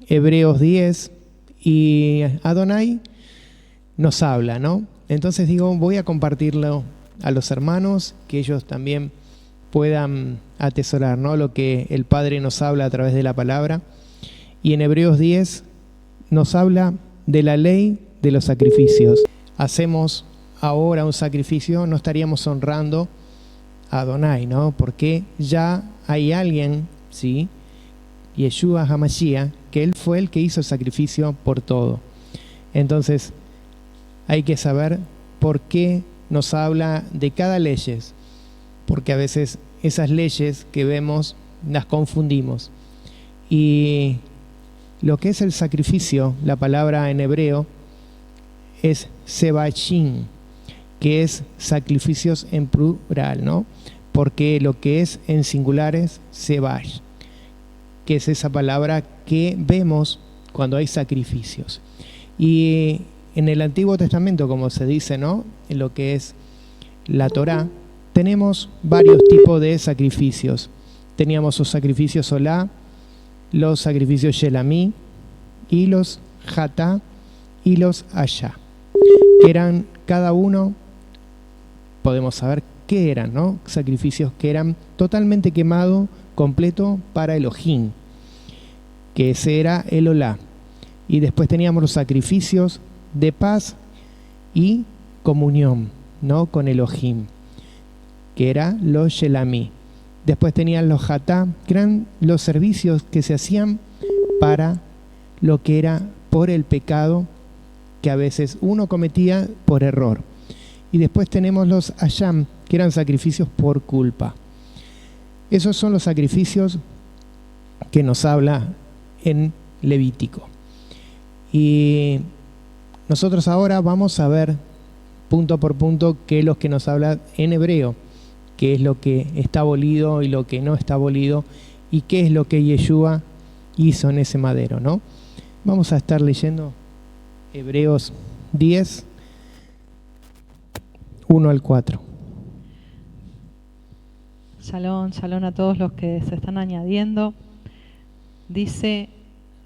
Hebreos 10 y Adonai nos habla, ¿no? Entonces digo, voy a compartirlo a los hermanos, que ellos también puedan atesorar, ¿no?, lo que el Padre nos habla a través de la palabra. Y en Hebreos 10 nos habla de la ley de los sacrificios. Hacemos ahora un sacrificio, no estaríamos honrando a Adonai, ¿no? Porque ya hay alguien, ¿sí?, Yeshua HaMashiach, que él fue el que hizo el sacrificio por todo. Entonces, hay que saber por qué nos habla de cada ley, porque a veces esas leyes que vemos las confundimos. Y lo que es el sacrificio, la palabra en hebreo es sebachim, que es sacrificios en plural, ¿no? Porque lo que es en singular es sebach, que es esa palabra que vemos cuando hay sacrificios. Y en el Antiguo Testamento, como se dice, ¿no?, en lo que es la Torá, tenemos varios tipos de sacrificios. Teníamos los sacrificios Olá, los sacrificios Shelamí, y los Hatá y los Ashá, que eran cada uno, podemos saber qué eran, ¿no?, sacrificios que eran totalmente quemados, completo para Elohim, que ese era el Olá. Y después teníamos los sacrificios de paz y comunión, ¿no?, con Elohim, que era los Shelamí. Después tenían los Hatá, que eran los servicios que se hacían para lo que era por el pecado que a veces uno cometía por error. Y después tenemos los Asham, que eran sacrificios por culpa. Esos son los sacrificios que nos habla en Levítico. Y nosotros ahora vamos a ver punto por punto qué es lo que nos habla en hebreo, qué es lo que está abolido y lo que no está abolido, y qué es lo que Yeshua hizo en ese madero, ¿no? Vamos a estar leyendo Hebreos 10, 1 al 4. Shalom, shalom a todos los que se están añadiendo. Dice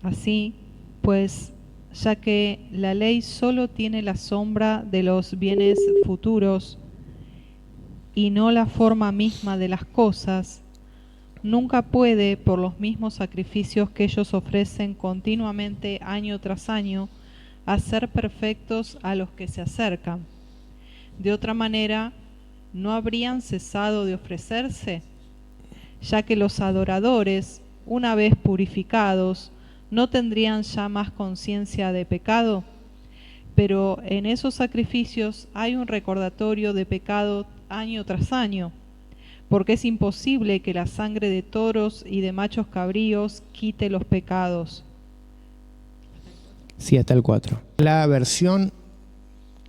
así, pues ya que la ley solo tiene la sombra de los bienes futuros y no la forma misma de las cosas, nunca puede, por los mismos sacrificios que ellos ofrecen continuamente año tras año, hacer perfectos a los que se acercan. De otra manera, ¿no habrían cesado de ofrecerse? Ya que los adoradores, una vez purificados, no tendrían ya más conciencia de pecado. Pero en esos sacrificios hay un recordatorio de pecado año tras año, porque es imposible que la sangre de toros y de machos cabríos quite los pecados. Sí, hasta el 4. La versión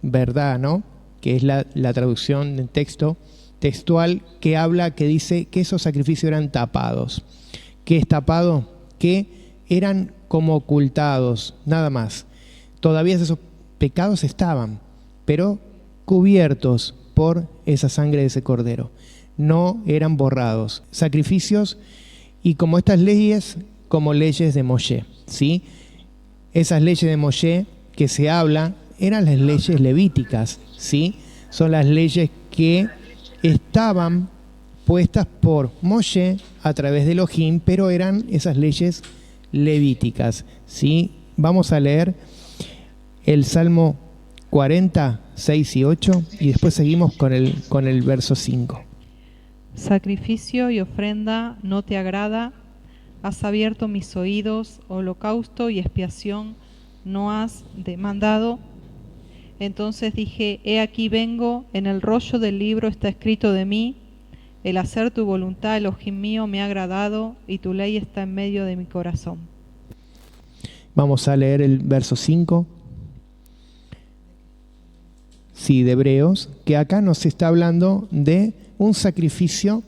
verdad, ¿no?, que es la traducción del texto textual, que habla, que dice que esos sacrificios eran tapados. ¿Qué es tapado? Que eran como ocultados, nada más. Todavía esos pecados estaban, pero cubiertos por esa sangre de ese cordero. No eran borrados. Sacrificios, y como estas leyes, como leyes de Moshe, ¿sí? Esas leyes de Moshe que se habla eran las leyes levíticas, ¿sí? Son las leyes que estaban puestas por Moshe a través de Elohim, pero eran esas leyes levíticas, ¿sí? Vamos a leer el Salmo 40, 6 y 8, y después seguimos con el verso 5. Sacrificio y ofrenda no te agrada, has abierto mis oídos, holocausto y expiación no has demandado. Entonces dije, he aquí vengo, en el rollo del libro está escrito de mí, el hacer tu voluntad, Elohim mío, me ha agradado, y tu ley está en medio de mi corazón. Vamos a leer el verso 5. Sí, de Hebreos, que acá nos está hablando de un sacrificio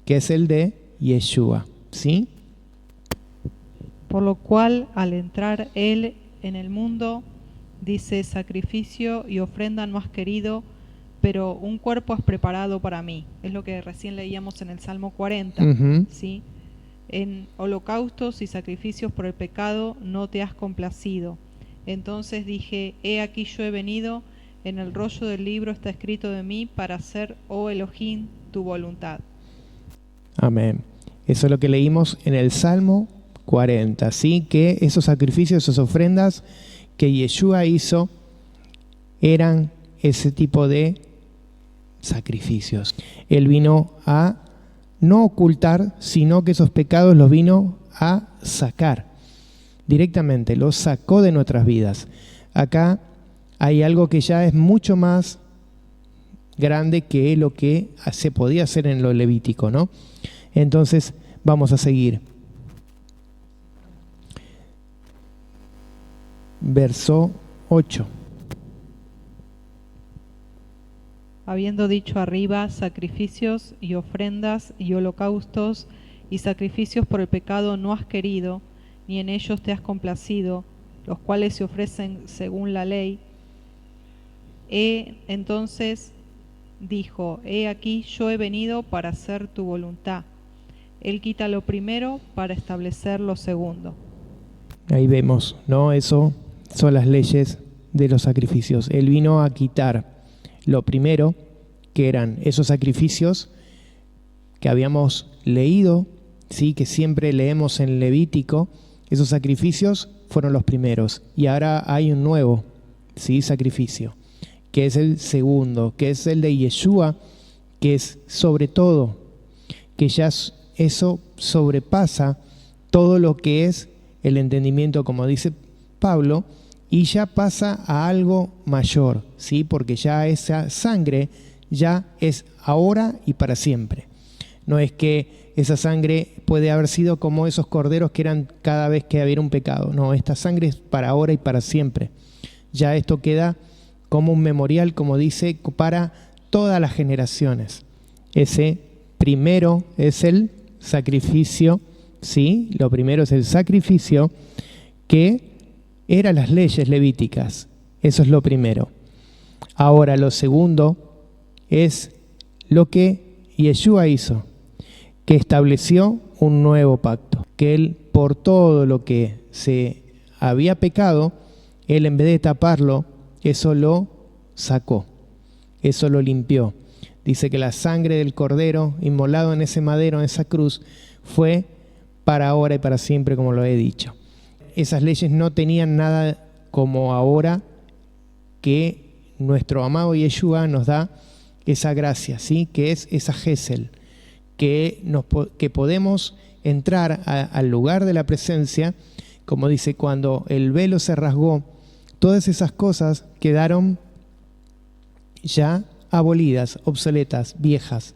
que es el de Yeshua, ¿sí? Por lo cual, al entrar él en el mundo, dice, sacrificio y ofrenda no has querido, pero un cuerpo has preparado para mí. Es lo que recién leíamos en el Salmo 40, ¿sí? En holocaustos y sacrificios por el pecado no te has complacido. Entonces dije, he aquí yo he venido, en el rollo del libro está escrito de mí para hacer, oh Elohim, tu voluntad. Amén. Eso es lo que leímos en el Salmo 40, ¿sí? Que esos sacrificios, esas ofrendas que Yeshua hizo eran ese tipo de sacrificios. Él vino a no ocultar, sino que esos pecados los vino a sacar directamente, los sacó de nuestras vidas. Acá hay algo que ya es mucho más grande que lo que se podía hacer en lo levítico, ¿no? Entonces vamos a seguir. Verso 8. Habiendo dicho arriba, sacrificios y ofrendas y holocaustos y sacrificios por el pecado no has querido, ni en ellos te has complacido, los cuales se ofrecen según la ley. Entonces dijo, he aquí yo he venido para hacer tu voluntad. Él quita lo primero para establecer lo segundo. Ahí vemos, ¿no? Eso son las leyes de los sacrificios. Él vino a quitar lo primero, que eran esos sacrificios que habíamos leído, ¿sí? Que siempre leemos en Levítico. Esos sacrificios fueron los primeros. Y ahora hay un nuevo, ¿sí? Sacrificio, que es el segundo, que es el de Yeshua, que es sobre todo, que ya eso sobrepasa todo lo que es el entendimiento, como dice Pablo, y ya pasa a algo mayor, ¿sí? Porque ya esa sangre ya es ahora y para siempre. No es que esa sangre puede haber sido como esos corderos que eran cada vez que había un pecado. No, esta sangre es para ahora y para siempre. Ya esto queda como un memorial, como dice, para todas las generaciones. Ese primero es el sacrificio, ¿sí? Lo primero es el sacrificio que eran las leyes levíticas. Eso es lo primero. Ahora lo segundo es lo que Yeshua hizo, que estableció un nuevo pacto, que Él por todo lo que se había pecado, Él en vez de taparlo, eso lo sacó, eso lo limpió. Dice que la sangre del cordero inmolado en ese madero, en esa cruz, fue para ahora y para siempre, como lo he dicho. Esas leyes no tenían nada como ahora que nuestro amado Yeshua nos da esa gracia, ¿sí? Que es esa Gesel, que podemos entrar al lugar de la presencia, como dice, cuando el velo se rasgó, todas esas cosas quedaron ya abolidas, obsoletas, viejas,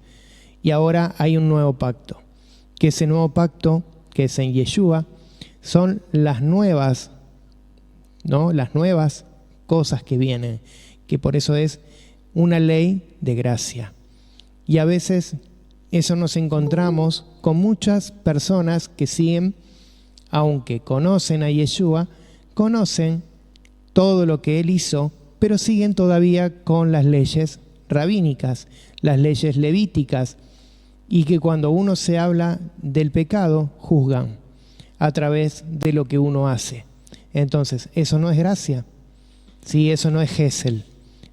y ahora hay un nuevo pacto, que ese nuevo pacto, que es en Yeshua, son las nuevas, ¿no? Las nuevas cosas que vienen, que por eso es una ley de gracia. Y a veces eso nos encontramos con muchas personas que siguen, aunque conocen a Yeshua, conocen todo lo que Él hizo, pero siguen todavía con las leyes rabínicas, las leyes levíticas, y que cuando uno se habla del pecado, juzgan a través de lo que uno hace. Entonces, eso no es gracia, sí, eso no es Gesel,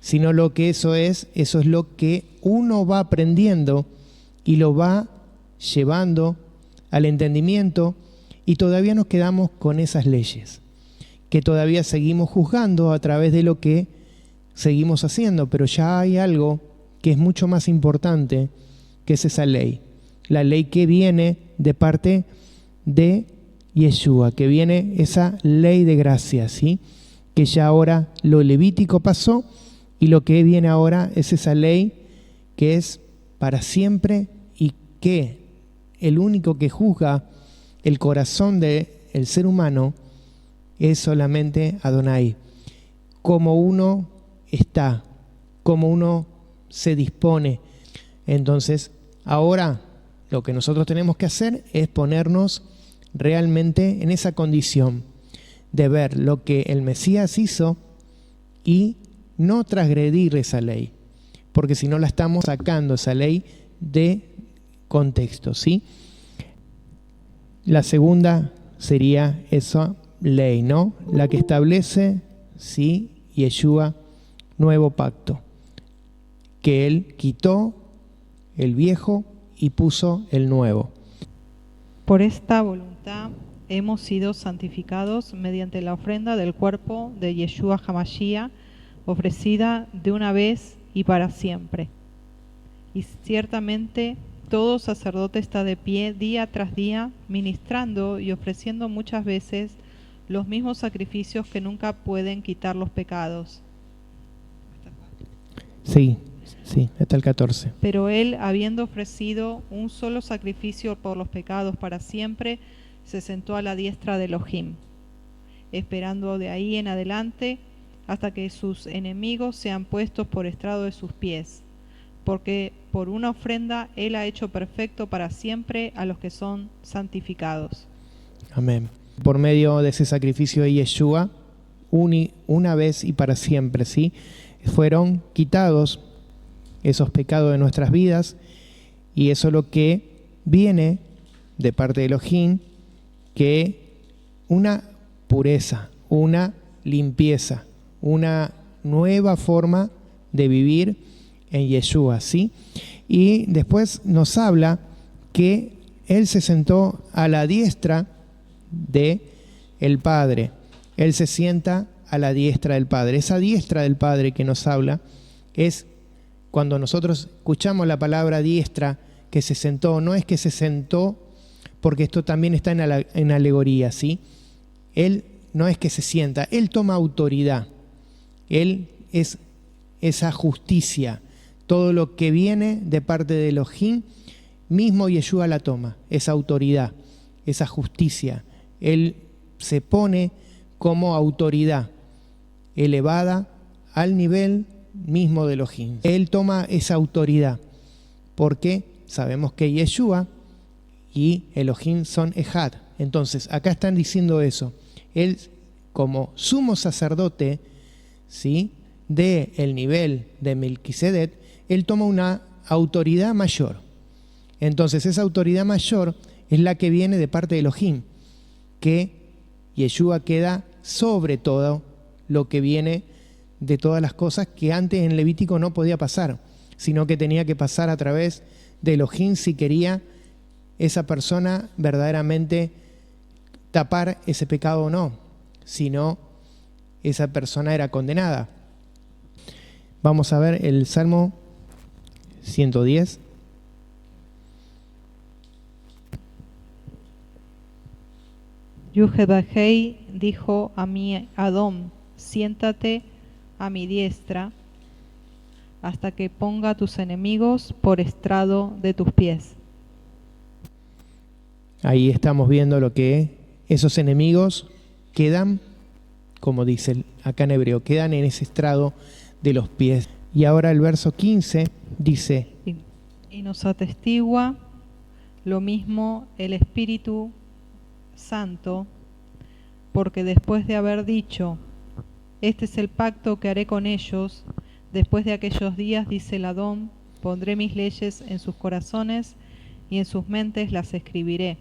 sino lo que eso es lo que uno va aprendiendo y lo va llevando al entendimiento, y todavía nos quedamos con esas leyes, que todavía seguimos juzgando a través de lo que seguimos haciendo, pero ya hay algo que es mucho más importante, que es esa ley, la ley que viene de parte de Yeshua, que viene esa ley de gracia, ¿sí? Que ya ahora lo levítico pasó y lo que viene ahora es esa ley que es para siempre, y que el único que juzga el corazón del ser humano es solamente Adonai. Como uno está, como uno se dispone. Entonces, ahora lo que nosotros tenemos que hacer es ponernos realmente en esa condición de ver lo que el Mesías hizo y no transgredir esa ley, porque si no la estamos sacando esa ley de contexto, ¿sí? La segunda sería esa ley, ¿no? La que establece, sí, Yeshua, nuevo pacto, que Él quitó el viejo y puso el nuevo. Por esta voluntad hemos sido santificados mediante la ofrenda del cuerpo de Yeshua HaMashiach, ofrecida de una vez y para siempre. Y ciertamente todo sacerdote está de pie día tras día, ministrando y ofreciendo muchas veces los mismos sacrificios que nunca pueden quitar los pecados. Sí, hasta el 14. Pero él, habiendo ofrecido un solo sacrificio por los pecados para siempre, se sentó a la diestra de Elohim, esperando de ahí en adelante hasta que sus enemigos sean puestos por estrado de sus pies. Porque por una ofrenda él ha hecho perfecto para siempre a los que son santificados. Amén. Por medio de ese sacrificio de Yeshua, una vez y para siempre, ¿sí? Fueron quitados esos pecados de nuestras vidas, y eso es lo que viene de parte de Elohim, que una pureza, una limpieza, una nueva forma de vivir en Yeshua, ¿sí? Y después nos habla que Él se sentó a la diestra de el Padre. Él se sienta a la diestra del Padre. Esa diestra del Padre que nos habla es cuando nosotros escuchamos la palabra diestra, que se sentó, no es que se sentó, porque esto también está en alegoría, ¿sí? Él no es que se sienta, Él toma autoridad. Él es esa justicia. Todo lo que viene de parte de Elohim, mismo Yeshua la toma, esa autoridad, esa justicia. Él se pone como autoridad elevada al nivel mismo de Elohim. Él toma esa autoridad porque sabemos que Yeshua y Elohim son Ejad. Entonces, acá están diciendo eso. Él, como sumo sacerdote, ¿sí?, de el nivel de Melquisedec, él toma una autoridad mayor. Entonces, esa autoridad mayor es la que viene de parte de Elohim, que Yeshua queda sobre todo lo que viene de todas las cosas que antes en Levítico no podía pasar, sino que tenía que pasar a través de Elohim si quería esa persona verdaderamente tapar ese pecado o no, si no, esa persona era condenada. Vamos a ver el Salmo 110. Yuhebahei dijo a mi Adón: siéntate a mi diestra hasta que ponga a tus enemigos por estrado de tus pies. Ahí estamos viendo lo que esos enemigos quedan, como dice acá en hebreo, quedan en ese estrado de los pies. Y ahora el verso 15 dice: y nos atestigua lo mismo el Espíritu Santo, porque después de haber dicho: este es el pacto que haré con ellos, después de aquellos días, dice el Adón, pondré mis leyes en sus corazones y en sus mentes las escribiré.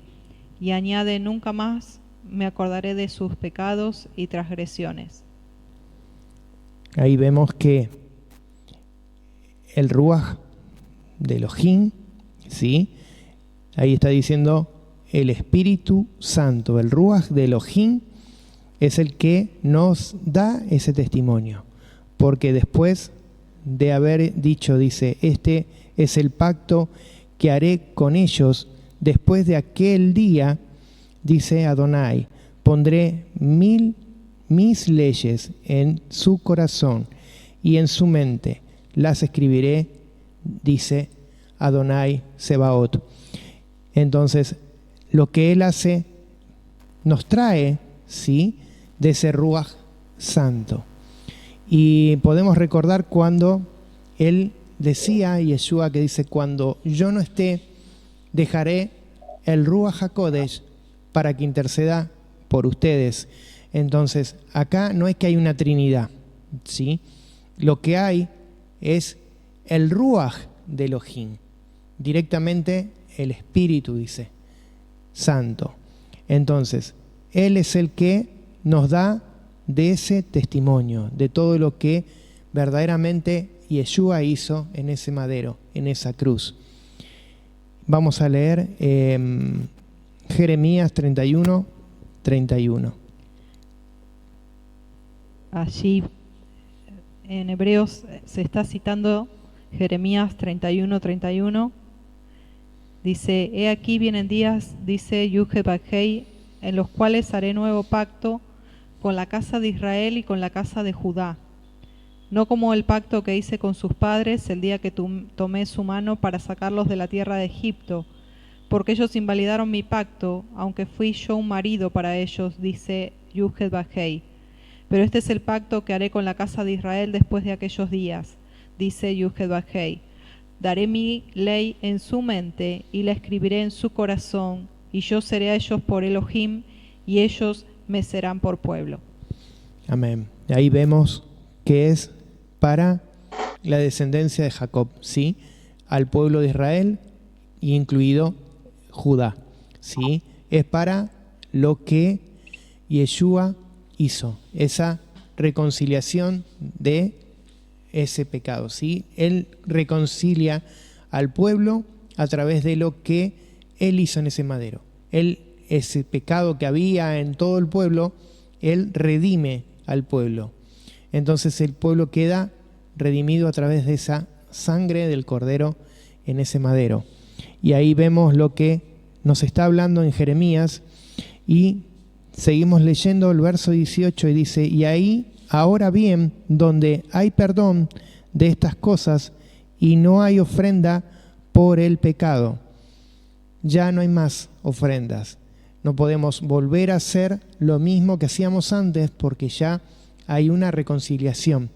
Y añade: nunca más me acordaré de sus pecados y transgresiones. Ahí vemos que el Ruaj de Elohim, ¿sí?, ahí está diciendo el Espíritu Santo. El Ruaj de Elohim es el que nos da ese testimonio, porque después de haber dicho, dice, este es el pacto que haré con ellos después de aquel día, dice Adonai, pondré mis leyes en su corazón y en su mente las escribiré, dice Adonai Sebaot. Entonces, lo que Él hace nos trae, ¿sí?, de ese Ruaj santo. Y podemos recordar cuando Él decía, Yeshua, que dice: cuando yo no esté, dejaré el Ruaj HaKodesh para que interceda por ustedes. Entonces, acá no es que hay una trinidad, ¿sí? Lo que hay es el Ruaj de Elohim, directamente el Espíritu, dice, Santo. Entonces, Él es el que nos da de ese testimonio, de todo lo que verdaderamente Yeshua hizo en ese madero, en esa cruz. Vamos a leer Jeremías 31, 31. Allí en Hebreos se está citando Jeremías 31, 31. Dice: he aquí vienen días, dice Yuhebakei, en los cuales haré nuevo pacto con la casa de Israel y con la casa de Judá, no como el pacto que hice con sus padres el día que tomé su mano para sacarlos de la tierra de Egipto, porque ellos invalidaron mi pacto, aunque fui yo un marido para ellos, dice Yuhebakei. Pero este es el pacto que haré con la casa de Israel después de aquellos días, dice Yuhebakei. Daré mi ley en su mente y la escribiré en su corazón, y yo seré a ellos por Elohim, y ellos me serán por pueblo. Amén. Ahí vemos que es para la descendencia de Jacob, ¿sí? Al pueblo de Israel, incluido Judá, ¿sí? Es para lo que Yeshua hizo, esa reconciliación de ese pecado, ¿sí? Él reconcilia al pueblo a través de lo que Él hizo en ese madero. Ese pecado que había en todo el pueblo, Él redime al pueblo. Entonces el pueblo queda redimido a través de esa sangre del Cordero en ese madero. Y ahí vemos lo que nos está hablando en Jeremías, y seguimos leyendo el verso 18 y dice: y ahí, ahora bien, donde hay perdón de estas cosas y no hay ofrenda por el pecado. Ya no hay más ofrendas. No podemos volver a hacer lo mismo que hacíamos antes, porque ya hay una reconciliación.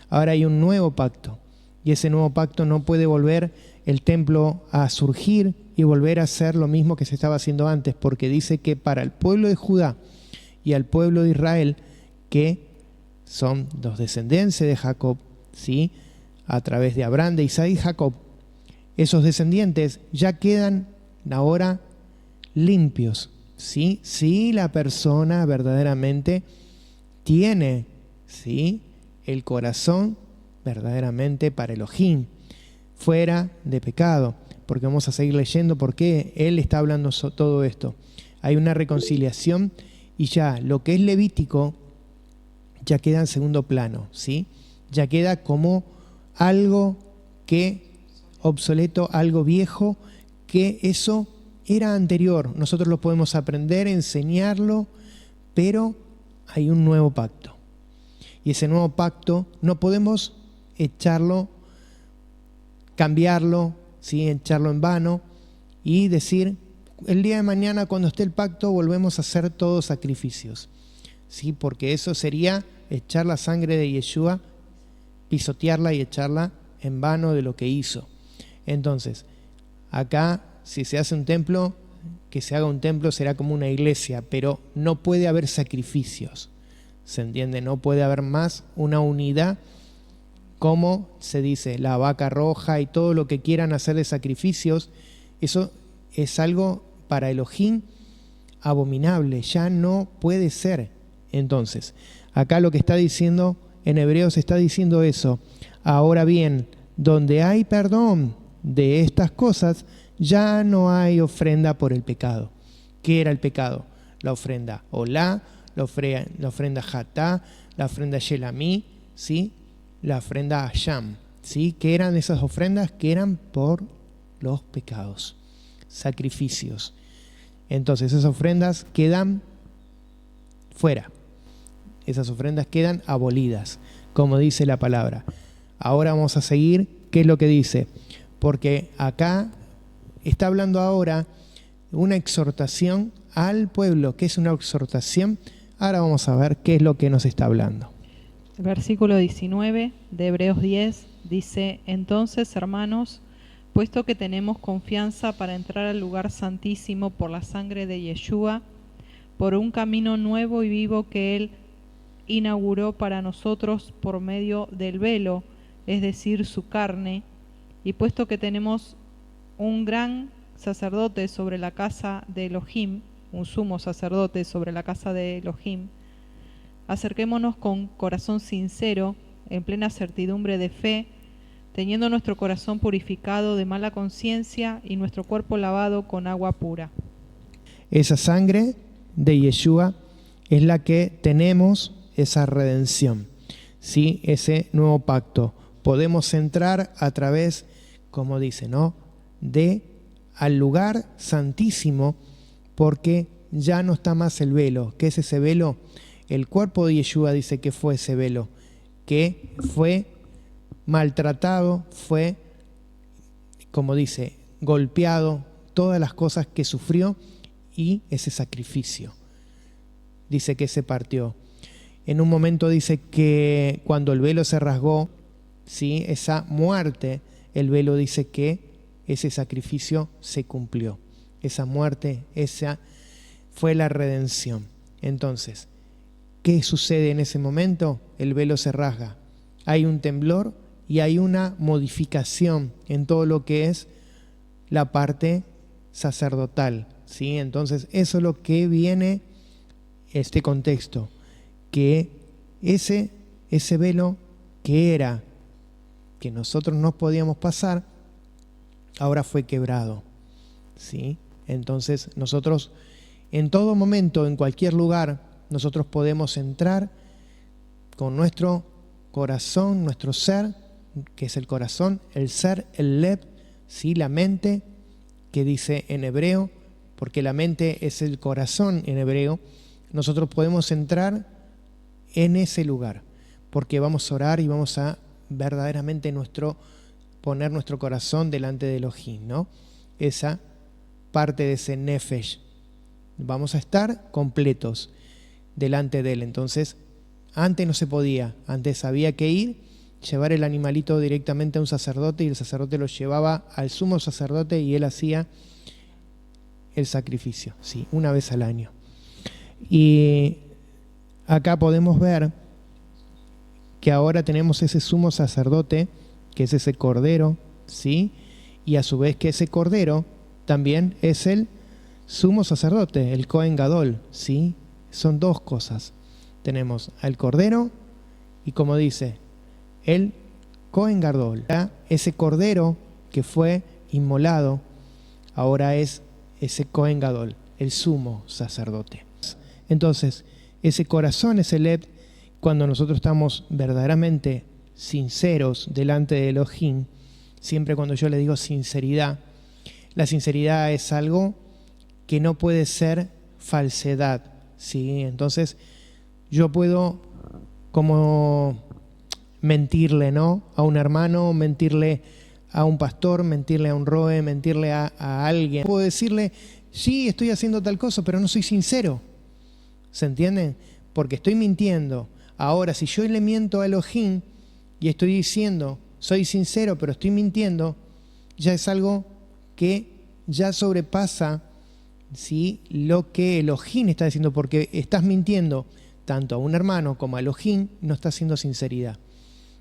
Ahora hay un nuevo pacto, y ese nuevo pacto no puede volver el templo a surgir y volver a hacer lo mismo que se estaba haciendo antes, porque dice que para el pueblo de Judá y al pueblo de Israel, que son los descendientes de Jacob, ¿sí? A través de Abraham, de Isaac y Jacob, esos descendientes ya quedan ahora limpios, ¿sí? Si la persona verdaderamente tiene, ¿sí?, el corazón verdaderamente para Elohim, fuera de pecado, porque vamos a seguir leyendo por qué Él está hablando todo esto. Hay una reconciliación y ya lo que es levítico ya queda en segundo plano, ¿sí? Ya queda como algo que obsoleto, algo viejo, que eso era anterior. Nosotros lo podemos aprender, enseñarlo, pero hay un nuevo pacto. Y ese nuevo pacto no podemos echarlo, cambiarlo, ¿sí?, echarlo en vano y decir: el día de mañana, cuando esté el pacto, volvemos a hacer todos sacrificios, ¿sí? Porque eso sería echar la sangre de Yeshua, pisotearla y echarla en vano de lo que hizo. Entonces, acá, si se hace un templo, que se haga un templo será como una iglesia, pero no puede haber sacrificios, ¿se entiende? No puede haber más una unidad, como se dice, la vaca roja y todo lo que quieran hacer de sacrificios. Eso es algo para Elohim abominable, ya no puede ser. Entonces, acá lo que está diciendo en Hebreos está diciendo eso. Ahora bien, donde hay perdón de estas cosas, ya no hay ofrenda por el pecado. ¿Qué era el pecado? La ofrenda Olá, la ofrenda Hatá, la ofrenda Shelamí, ¿sí?, la ofrenda Asham, ¿sí? ¿Qué eran esas ofrendas? Que eran por los pecados, sacrificios. Entonces esas ofrendas quedan fuera, esas ofrendas quedan abolidas, como dice la palabra. Ahora vamos a seguir, ¿qué es lo que dice? Porque acá está hablando ahora una exhortación al pueblo. ¿Qué es una exhortación? Ahora vamos a ver qué es lo que nos está hablando. El versículo 19 de Hebreos 10 dice: entonces, hermanos, puesto que tenemos confianza para entrar al lugar santísimo por la sangre de Yeshua, por un camino nuevo y vivo que Él inauguró para nosotros por medio del velo, es decir, su carne, y puesto que tenemos un gran sacerdote sobre la casa de Elohim, un sumo sacerdote sobre la casa de Elohim, acerquémonos con corazón sincero, en plena certidumbre de fe, teniendo nuestro corazón purificado de mala conciencia y nuestro cuerpo lavado con agua pura. Esa sangre de Yeshua es la que tenemos esa redención, ¿sí? Ese nuevo pacto. Podemos entrar a través, como dice, ¿no?, al lugar santísimo, porque ya no está más el velo. ¿Qué es ese velo? El cuerpo de Yeshua dice que fue ese velo, que fue maltratado, fue, como dice, golpeado, todas las cosas que sufrió, y ese sacrificio dice que se partió. En un momento dice que cuando el velo se rasgó, ¿sí?, esa muerte, el velo dice que ese sacrificio se cumplió. Esa muerte, esa fue la redención. Entonces, ¿qué sucede en ese momento? El velo se rasga. Hay un temblor y hay una modificación en todo lo que es la parte sacerdotal, ¿sí? Entonces, eso es lo que viene este contexto, que ese velo que era, que nosotros no podíamos pasar, ahora fue quebrado, ¿sí? Entonces, nosotros en todo momento, en cualquier lugar, nosotros podemos entrar con nuestro corazón, nuestro ser, que es el corazón, el ser, el lev, ¿sí?, la mente, que dice en hebreo, porque la mente es el corazón en hebreo. Nosotros podemos entrar en ese lugar, porque vamos a orar y vamos a verdaderamente poner nuestro corazón delante de Elohim, ¿no? Esa parte de ese nefesh. Vamos a estar completos delante de Él. Entonces, antes no se podía. Antes había que ir, llevar el animalito directamente a un sacerdote, y el sacerdote lo llevaba al sumo sacerdote y él hacía el sacrificio, sí, una vez al año. Y acá podemos ver que ahora tenemos ese sumo sacerdote, que es ese cordero, ¿sí? Y a su vez que ese cordero también es el sumo sacerdote, el Cohen Gadol, ¿sí? Son dos cosas. Tenemos al cordero y, como dice, el Cohen Gadol. Ese cordero que fue inmolado ahora es ese Cohen Gadol, el sumo sacerdote. Entonces, ese corazón, ese lev, cuando nosotros estamos verdaderamente sinceros delante de Elohim, siempre cuando yo le digo sinceridad, la sinceridad es algo que no puede ser falsedad, ¿sí? Entonces, yo puedo como mentirle, ¿no?, a un hermano, mentirle a un pastor, mentirle a un roe, mentirle a alguien. Puedo decirle, sí, estoy haciendo tal cosa, pero no soy sincero. ¿Se entiende? Porque estoy mintiendo. Ahora, si yo le miento a Elohim y estoy diciendo, soy sincero, pero estoy mintiendo, ya es algo que ya sobrepasa, ¿sí?, lo que Elohim está diciendo, porque estás mintiendo tanto a un hermano como a Elohim, no está haciendo sinceridad.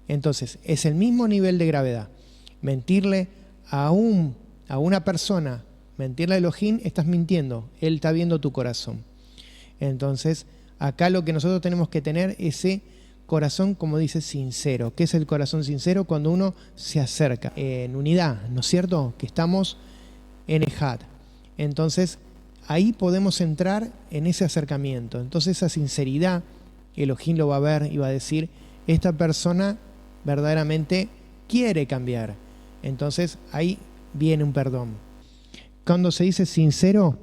Entonces, es el mismo nivel de gravedad. Mentirle a una persona, mentirle a Elohim, estás mintiendo. Él está viendo tu corazón. Entonces, acá lo que nosotros tenemos que tener es ese corazón, como dice, sincero. ¿Qué es el corazón sincero? Cuando uno se acerca en unidad, ¿no es cierto? Que estamos en Ejad. Entonces, ahí podemos entrar en ese acercamiento. Entonces, esa sinceridad, Elohim lo va a ver y va a decir, esta persona verdaderamente quiere cambiar. Entonces, ahí viene un perdón. Cuando se dice sincero,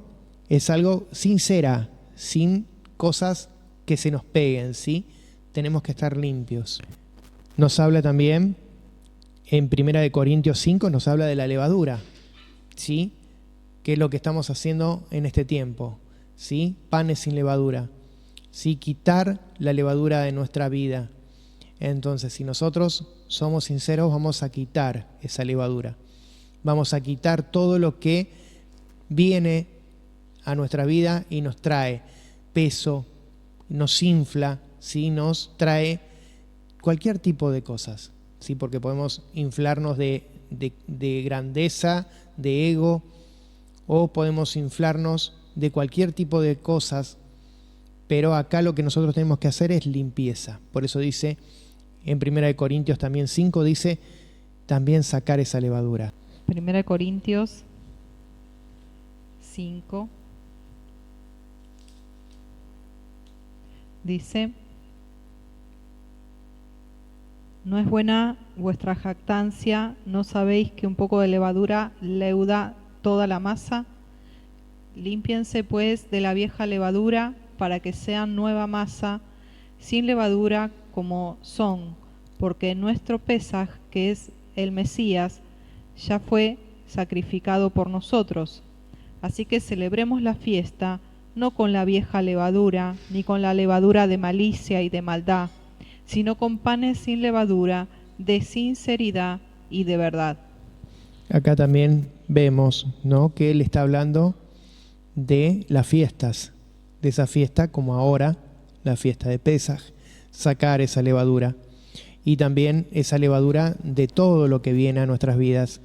es algo sincera, sin cosas que se nos peguen, ¿sí? Tenemos que estar limpios. Nos habla también, en 1 Corintios 5, nos habla de la levadura, ¿sí? ¿Qué es lo que estamos haciendo en este tiempo? ¿Sí? Panes sin levadura, ¿sí? Quitar la levadura de nuestra vida. Entonces, si nosotros somos sinceros, vamos a quitar esa levadura. Vamos a quitar todo lo que viene a nuestra vida y nos trae peso, nos infla, ¿sí? Nos trae cualquier tipo de cosas, ¿sí? Porque podemos inflarnos de grandeza, de ego, o podemos inflarnos de cualquier tipo de cosas, pero acá lo que nosotros tenemos que hacer es limpieza. Por eso dice, en 1 Corintios también 5, dice, también sacar esa levadura. 1 Corintios 5 dice: ¿no es buena vuestra jactancia? ¿No sabéis que un poco de levadura leuda toda la masa? Límpiense pues de la vieja levadura, para que sean nueva masa, sin levadura como son, porque nuestro Pesaj, que es el Mesías, ya fue sacrificado por nosotros. Así que celebremos la fiesta, no con la vieja levadura, ni con la levadura de malicia y de maldad, sino con panes sin levadura, de sinceridad y de verdad. Acá también vemos, ¿no?, que él está hablando de las fiestas, de esa fiesta como ahora, la fiesta de Pesaj, sacar esa levadura. Y también esa levadura de todo lo que viene a nuestras vidas,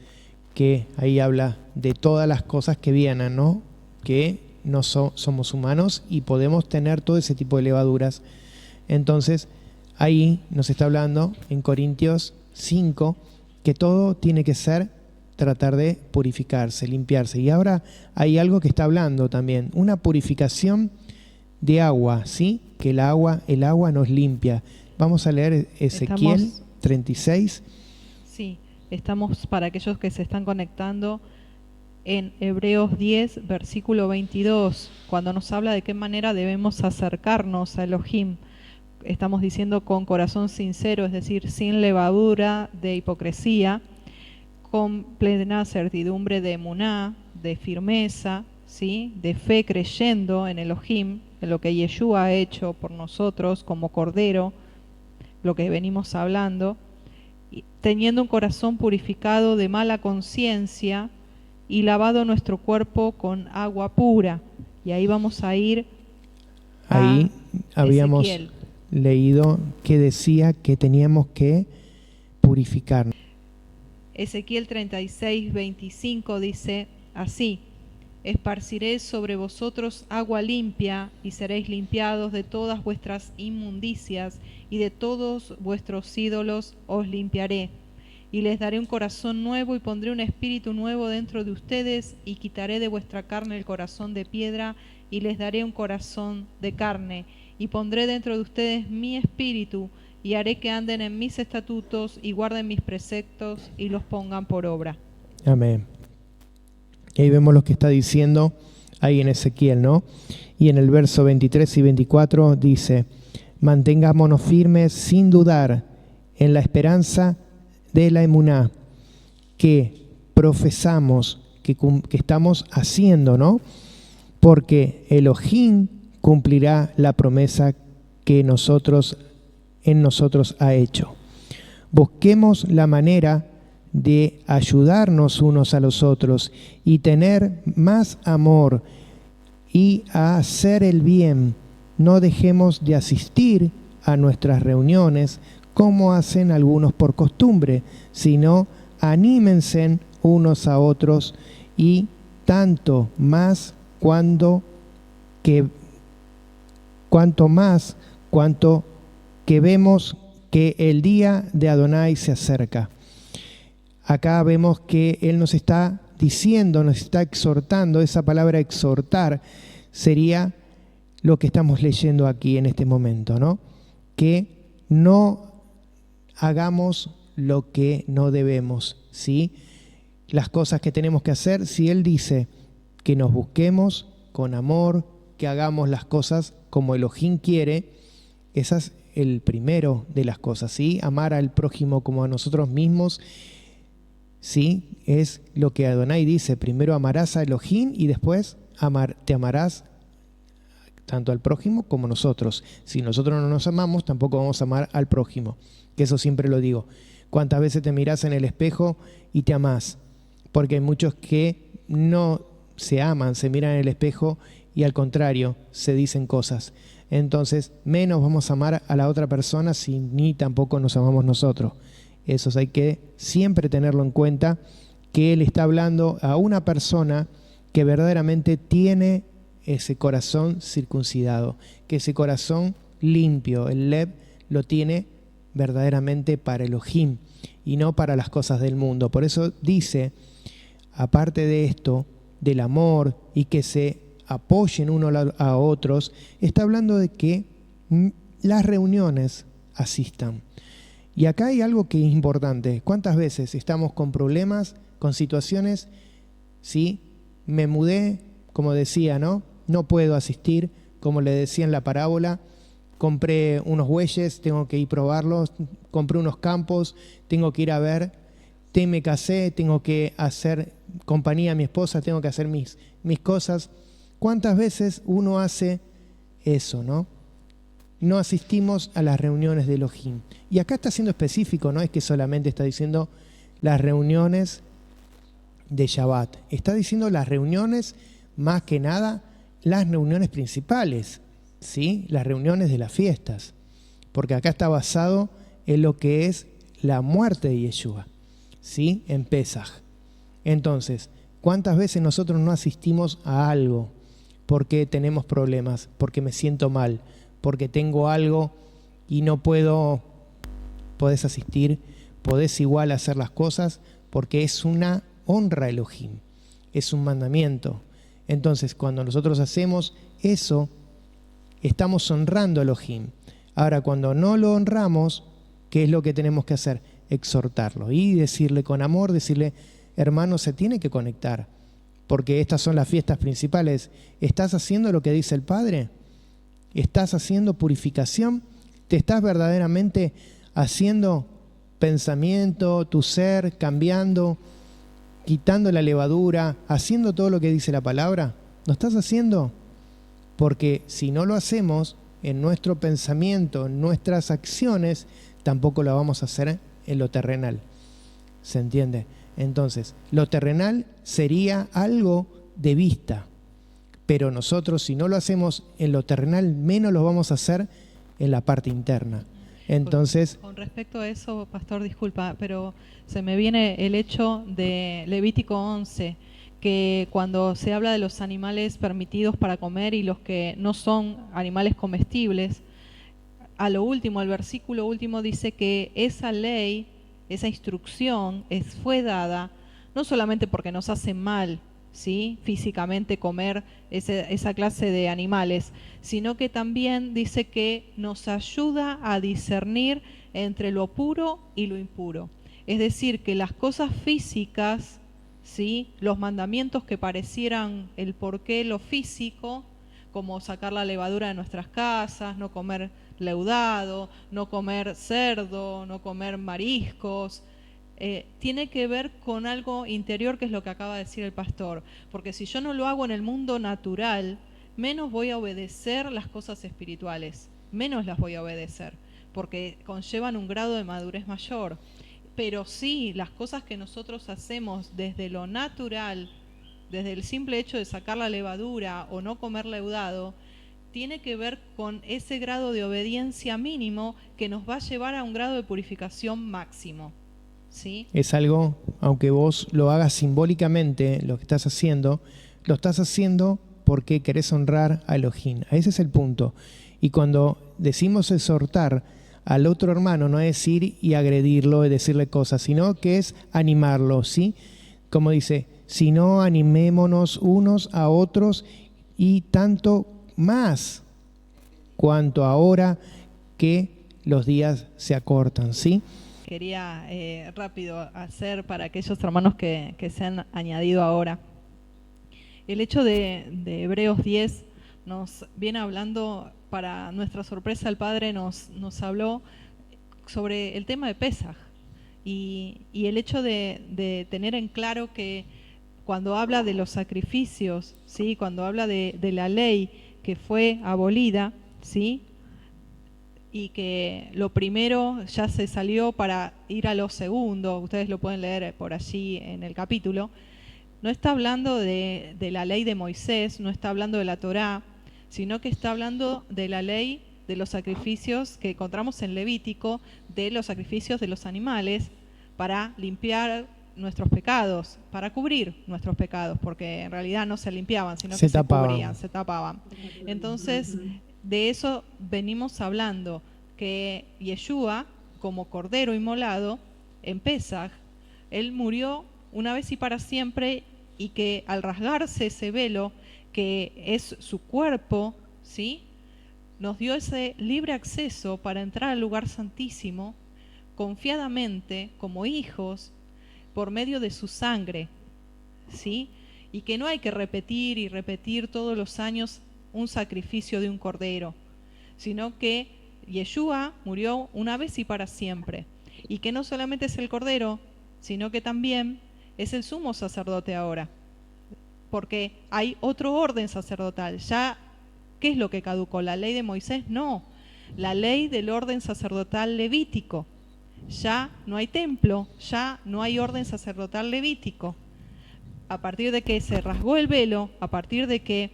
que ahí habla de todas las cosas que vienen, ¿no? Que no somos humanos y podemos tener todo ese tipo de levaduras. Entonces, ahí nos está hablando en Corintios 5 que todo tiene que ser tratar de purificarse, limpiarse. Y ahora hay algo que está hablando también, una purificación de agua, ¿sí? Que el agua nos limpia. Vamos a leer Ezequiel 36. Sí, estamos, para aquellos que se están conectando, en Hebreos 10, versículo 22, cuando nos habla de qué manera debemos acercarnos a Elohim. Estamos diciendo con corazón sincero, es decir, sin levadura de hipocresía, con plena certidumbre de emuná, de firmeza, ¿sí?, de fe, creyendo en Elohim, en lo que Yeshua ha hecho por nosotros como Cordero, lo que venimos hablando, y teniendo un corazón purificado de mala conciencia y lavado nuestro cuerpo con agua pura. Y ahí vamos a ir ahí habíamos Ezequiel. Leído que decía que teníamos que purificarnos. Ezequiel 36, 25 dice así: esparciré sobre vosotros agua limpia, y seréis limpiados de todas vuestras inmundicias, y de todos vuestros ídolos os limpiaré. Y les daré un corazón nuevo, y pondré un espíritu nuevo dentro de ustedes, y quitaré de vuestra carne el corazón de piedra, y les daré un corazón de carne. Y pondré dentro de ustedes mi espíritu, y haré que anden en mis estatutos, y guarden mis preceptos, y los pongan por obra. Amén. Y ahí vemos lo que está diciendo ahí en Ezequiel, ¿no? Y en el verso 23 y 24 dice: mantengámonos firmes sin dudar en la esperanza de la emuná que profesamos, que estamos haciendo, ¿no? Porque Elohim cumplirá la promesa que en nosotros ha hecho. Busquemos la manera de ayudarnos unos a los otros y tener más amor y a hacer el bien. No dejemos de asistir a nuestras reuniones como hacen algunos por costumbre, sino anímense unos a otros, y tanto más cuanto que vemos que el día de Adonai se acerca. Acá vemos que Él nos está diciendo, nos está exhortando. Esa palabra exhortar sería lo que estamos leyendo aquí en este momento, ¿no? Que no hagamos lo que no debemos, ¿sí? Las cosas que tenemos que hacer, si Él dice que nos busquemos con amor, que hagamos las cosas como Elohim quiere, esa es el primero de las cosas, ¿sí? Amar al prójimo como a nosotros mismos, ¿sí? Es lo que Adonai dice: primero amarás a Elohim y después te amarás tanto al prójimo como nosotros. Si nosotros no nos amamos, tampoco vamos a amar al prójimo, que eso siempre lo digo. ¿Cuántas veces te mirás en el espejo y te amás? Porque hay muchos que no se aman, se miran en el espejo y al contrario, se dicen cosas. Entonces, menos vamos a amar a la otra persona si ni tampoco nos amamos nosotros. Eso hay que siempre tenerlo en cuenta, que Él está hablando a una persona que verdaderamente tiene ese corazón circuncidado, que ese corazón limpio, el lev, lo tiene verdaderamente para Elohim y no para las cosas del mundo. Por eso dice, aparte de esto, del amor y que se apoyen uno a otros, está hablando de que las reuniones asistan. Y acá hay algo que es importante. ¿Cuántas veces estamos con problemas, con situaciones? Sí, me mudé, como decía, ¿no? No puedo asistir, como le decía en la parábola. Compré unos bueyes, tengo que ir a probarlos. Compré unos campos, tengo que ir a ver. Me casé, tengo que hacer compañía a mi esposa, tengo que hacer mis cosas. ¿Cuántas veces uno hace eso, no? No asistimos a las reuniones de Elohim. Y acá está siendo específico, no es que solamente está diciendo las reuniones de Shabbat. Está diciendo las reuniones, más que nada, las reuniones principales, ¿sí? Las reuniones de las fiestas. Porque acá está basado en lo que es la muerte de Yeshua, ¿sí? En Pesaj. Entonces, ¿cuántas veces nosotros no asistimos a algo porque tenemos problemas, porque me siento mal, porque tengo algo y no puedo? Podés asistir, podés igual hacer las cosas porque es una honra a Elohim, es un mandamiento. Entonces, cuando nosotros hacemos eso, estamos honrando a Elohim. Ahora, cuando no lo honramos, ¿qué es lo que tenemos que hacer? Exhortarlo y decirle con amor, decirle, hermano, se tiene que conectar, porque estas son las fiestas principales. ¿Estás haciendo lo que dice el Padre? ¿Estás haciendo purificación? ¿Te estás verdaderamente haciendo pensamiento, tu ser, cambiando, quitando la levadura, haciendo todo lo que dice la palabra? ¿Lo estás haciendo? Porque si no lo hacemos en nuestro pensamiento, en nuestras acciones, tampoco lo vamos a hacer en lo terrenal. ¿Se entiende? Entonces, lo terrenal sería algo de vista, pero nosotros, si no lo hacemos en lo terrenal, menos lo vamos a hacer en la parte interna. Entonces, con respecto a eso, pastor, disculpa, pero se me viene el hecho de Levítico 11, que cuando se habla de los animales permitidos para comer y los que no son animales comestibles, a lo último, el versículo último dice que esa ley, esa instrucción fue dada no solamente porque nos hace mal, ¿sí?, físicamente comer esa clase de animales, sino que también dice que nos ayuda a discernir entre lo puro y lo impuro. Es decir, que las cosas físicas, ¿sí?, los mandamientos que parecieran el porqué, lo físico, como sacar la levadura de nuestras casas, no comer leudado, no comer cerdo, no comer mariscos, tiene que ver con algo interior, que es lo que acaba de decir el pastor, porque si yo no lo hago en el mundo natural, menos voy a obedecer las cosas espirituales, menos las voy a obedecer, porque conllevan un grado de madurez mayor. Pero sí, las cosas que nosotros hacemos desde lo natural, desde el simple hecho de sacar la levadura o no comer leudado, tiene que ver con ese grado de obediencia mínimo que nos va a llevar a un grado de purificación máximo. ¿Sí? Es algo, aunque vos lo hagas simbólicamente, lo que estás haciendo, lo estás haciendo porque querés honrar a Elohim. Ese es el punto. Y cuando decimos exhortar al otro hermano, no es ir y agredirlo y decirle cosas, sino que es animarlo, ¿sí? Como dice, si no, animémonos unos a otros, y tanto más cuanto ahora que los días se acortan, ¿sí? Quería rápido hacer para aquellos hermanos que se han añadido ahora. El hecho de Hebreos 10 nos viene hablando, para nuestra sorpresa el Padre nos habló sobre el tema de Pesaj y el hecho de tener en claro que cuando habla de los sacrificios, ¿sí?, cuando habla de la ley que fue abolida, ¿sí?, y que lo primero ya se salió para ir a lo segundo, ustedes lo pueden leer por allí en el capítulo, no está hablando de la ley de Moisés, no está hablando de la Torá, sino que está hablando de la ley de los sacrificios que encontramos en Levítico, de los sacrificios de los animales para limpiar nuestros pecados, para cubrir nuestros pecados, porque en realidad no se limpiaban, sino Se que tapaban. se cubrían, se tapaban. Entonces, de eso venimos hablando, que Yeshua, como cordero inmolado, en Pesaj, él murió una vez y para siempre, y que al rasgarse ese velo, que es su cuerpo, ¿sí?, nos dio ese libre acceso para entrar al lugar santísimo, confiadamente, como hijos, por medio de su sangre, ¿sí? Y que no hay que repetir y repetir todos los años un sacrificio de un cordero, sino que Yeshua murió una vez y para siempre. Y que no solamente es el cordero, sino que también es el sumo sacerdote ahora. Porque hay otro orden sacerdotal. Ya, ¿qué es lo que caducó? ¿La ley de Moisés? No. La ley del orden sacerdotal levítico. Ya no hay templo, ya no hay orden sacerdotal levítico. A partir de que se rasgó el velo, a partir de que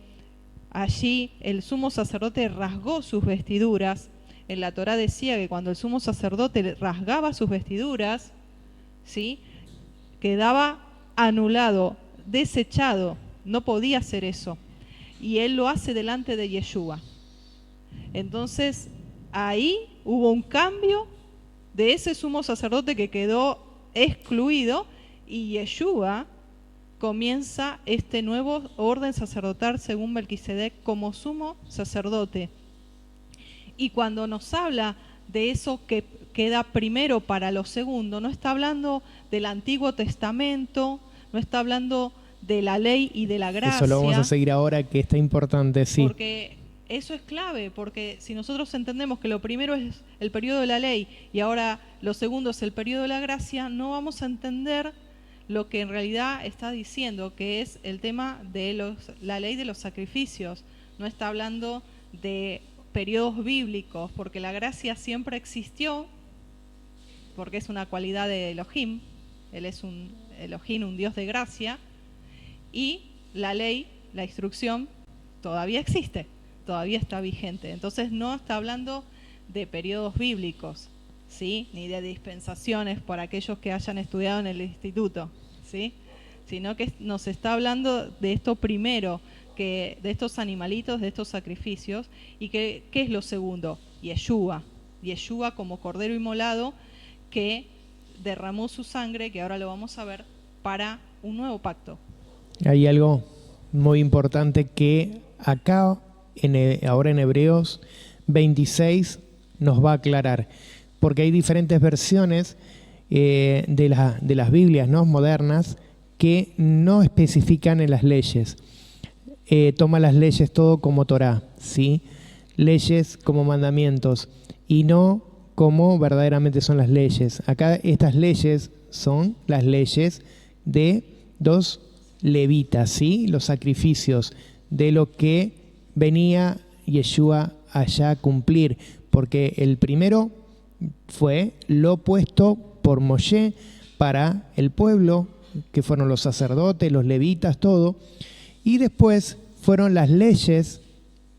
allí el sumo sacerdote rasgó sus vestiduras, en la Torá decía que cuando el sumo sacerdote rasgaba sus vestiduras, ¿sí?, quedaba anulado, desechado, no podía hacer eso. Y él lo hace delante de Yeshua. Entonces, ahí hubo un cambio de ese sumo sacerdote que quedó excluido, y Yeshua comienza este nuevo orden sacerdotal según Melquisedec como sumo sacerdote. Y cuando nos habla de eso que queda primero para lo segundo, no está hablando del Antiguo Testamento, no está hablando de la ley y de la gracia. Eso lo vamos a seguir ahora, que está importante, sí. Porque eso es clave, porque si nosotros entendemos que lo primero es el periodo de la ley y ahora lo segundo es el periodo de la gracia, no vamos a entender lo que en realidad está diciendo, que es el tema de la ley de los sacrificios. No está hablando de periodos bíblicos, porque la gracia siempre existió, porque es una cualidad de Elohim. Él es un Elohim, un Dios de gracia, y la ley, la instrucción, todavía existe, todavía está vigente. Entonces no está hablando de periodos bíblicos, ¿sí?, ni de dispensaciones por aquellos que hayan estudiado en el instituto, ¿sí?, sino que nos está hablando de esto primero, que de estos animalitos, de estos sacrificios. Y que, ¿qué es lo segundo? Yeshua como cordero inmolado, que derramó su sangre, que ahora lo vamos a ver, para un nuevo pacto. Hay algo muy importante que acá, ahora en Hebreos 26, nos va a aclarar, porque hay diferentes versiones de las Biblias, ¿no?, modernas, que no especifican en las leyes. Toma las leyes todo como Torá, ¿sí?, leyes como mandamientos, y no como verdaderamente son las leyes. Acá estas leyes son las leyes de los levitas, ¿sí?, los sacrificios, de lo que venía Yeshua allá a cumplir, porque el primero fue lo puesto por Moshe para el pueblo, que fueron los sacerdotes, los levitas, todo, y después fueron las leyes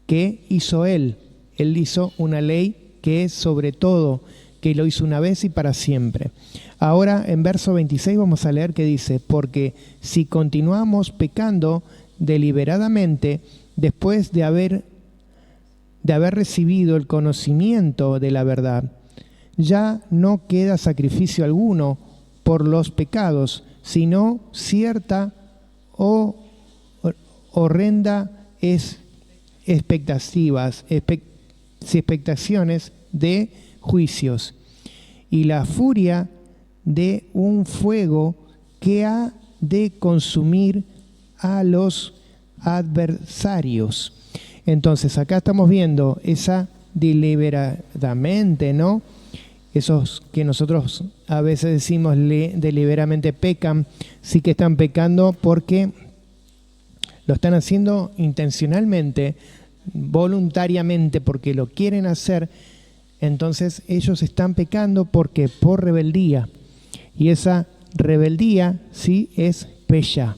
que hizo él. Él hizo una ley que es sobre todo, que lo hizo una vez y para siempre. Ahora en verso 26 vamos a leer que dice: porque si continuamos pecando deliberadamente después de haber recibido el conocimiento de la verdad, ya no queda sacrificio alguno por los pecados, sino cierta o horrenda expectaciones de juicios, y la furia de un fuego que ha de consumir a los adversarios. Entonces acá estamos viendo esa deliberadamente, ¿no? Esos que nosotros a veces decimos deliberadamente pecan, sí que están pecando porque lo están haciendo intencionalmente, voluntariamente, porque lo quieren hacer. Entonces ellos están pecando porque por rebeldía, y esa rebeldía sí es pesha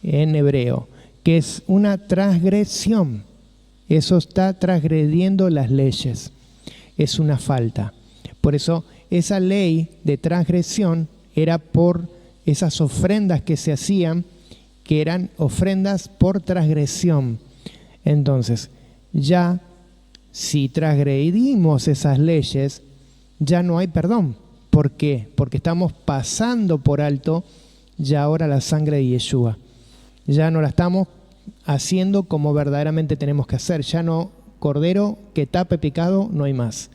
en hebreo, que es una transgresión. Eso está transgrediendo las leyes, es una falta. Por eso esa ley de transgresión era por esas ofrendas que se hacían, que eran ofrendas por transgresión. Entonces, ya si transgredimos esas leyes, ya no hay perdón. ¿Por qué? Porque estamos pasando por alto ya ahora la sangre de Yeshua. Ya no la estamos haciendo como verdaderamente tenemos que hacer. Ya no, cordero que tape pecado, no hay más.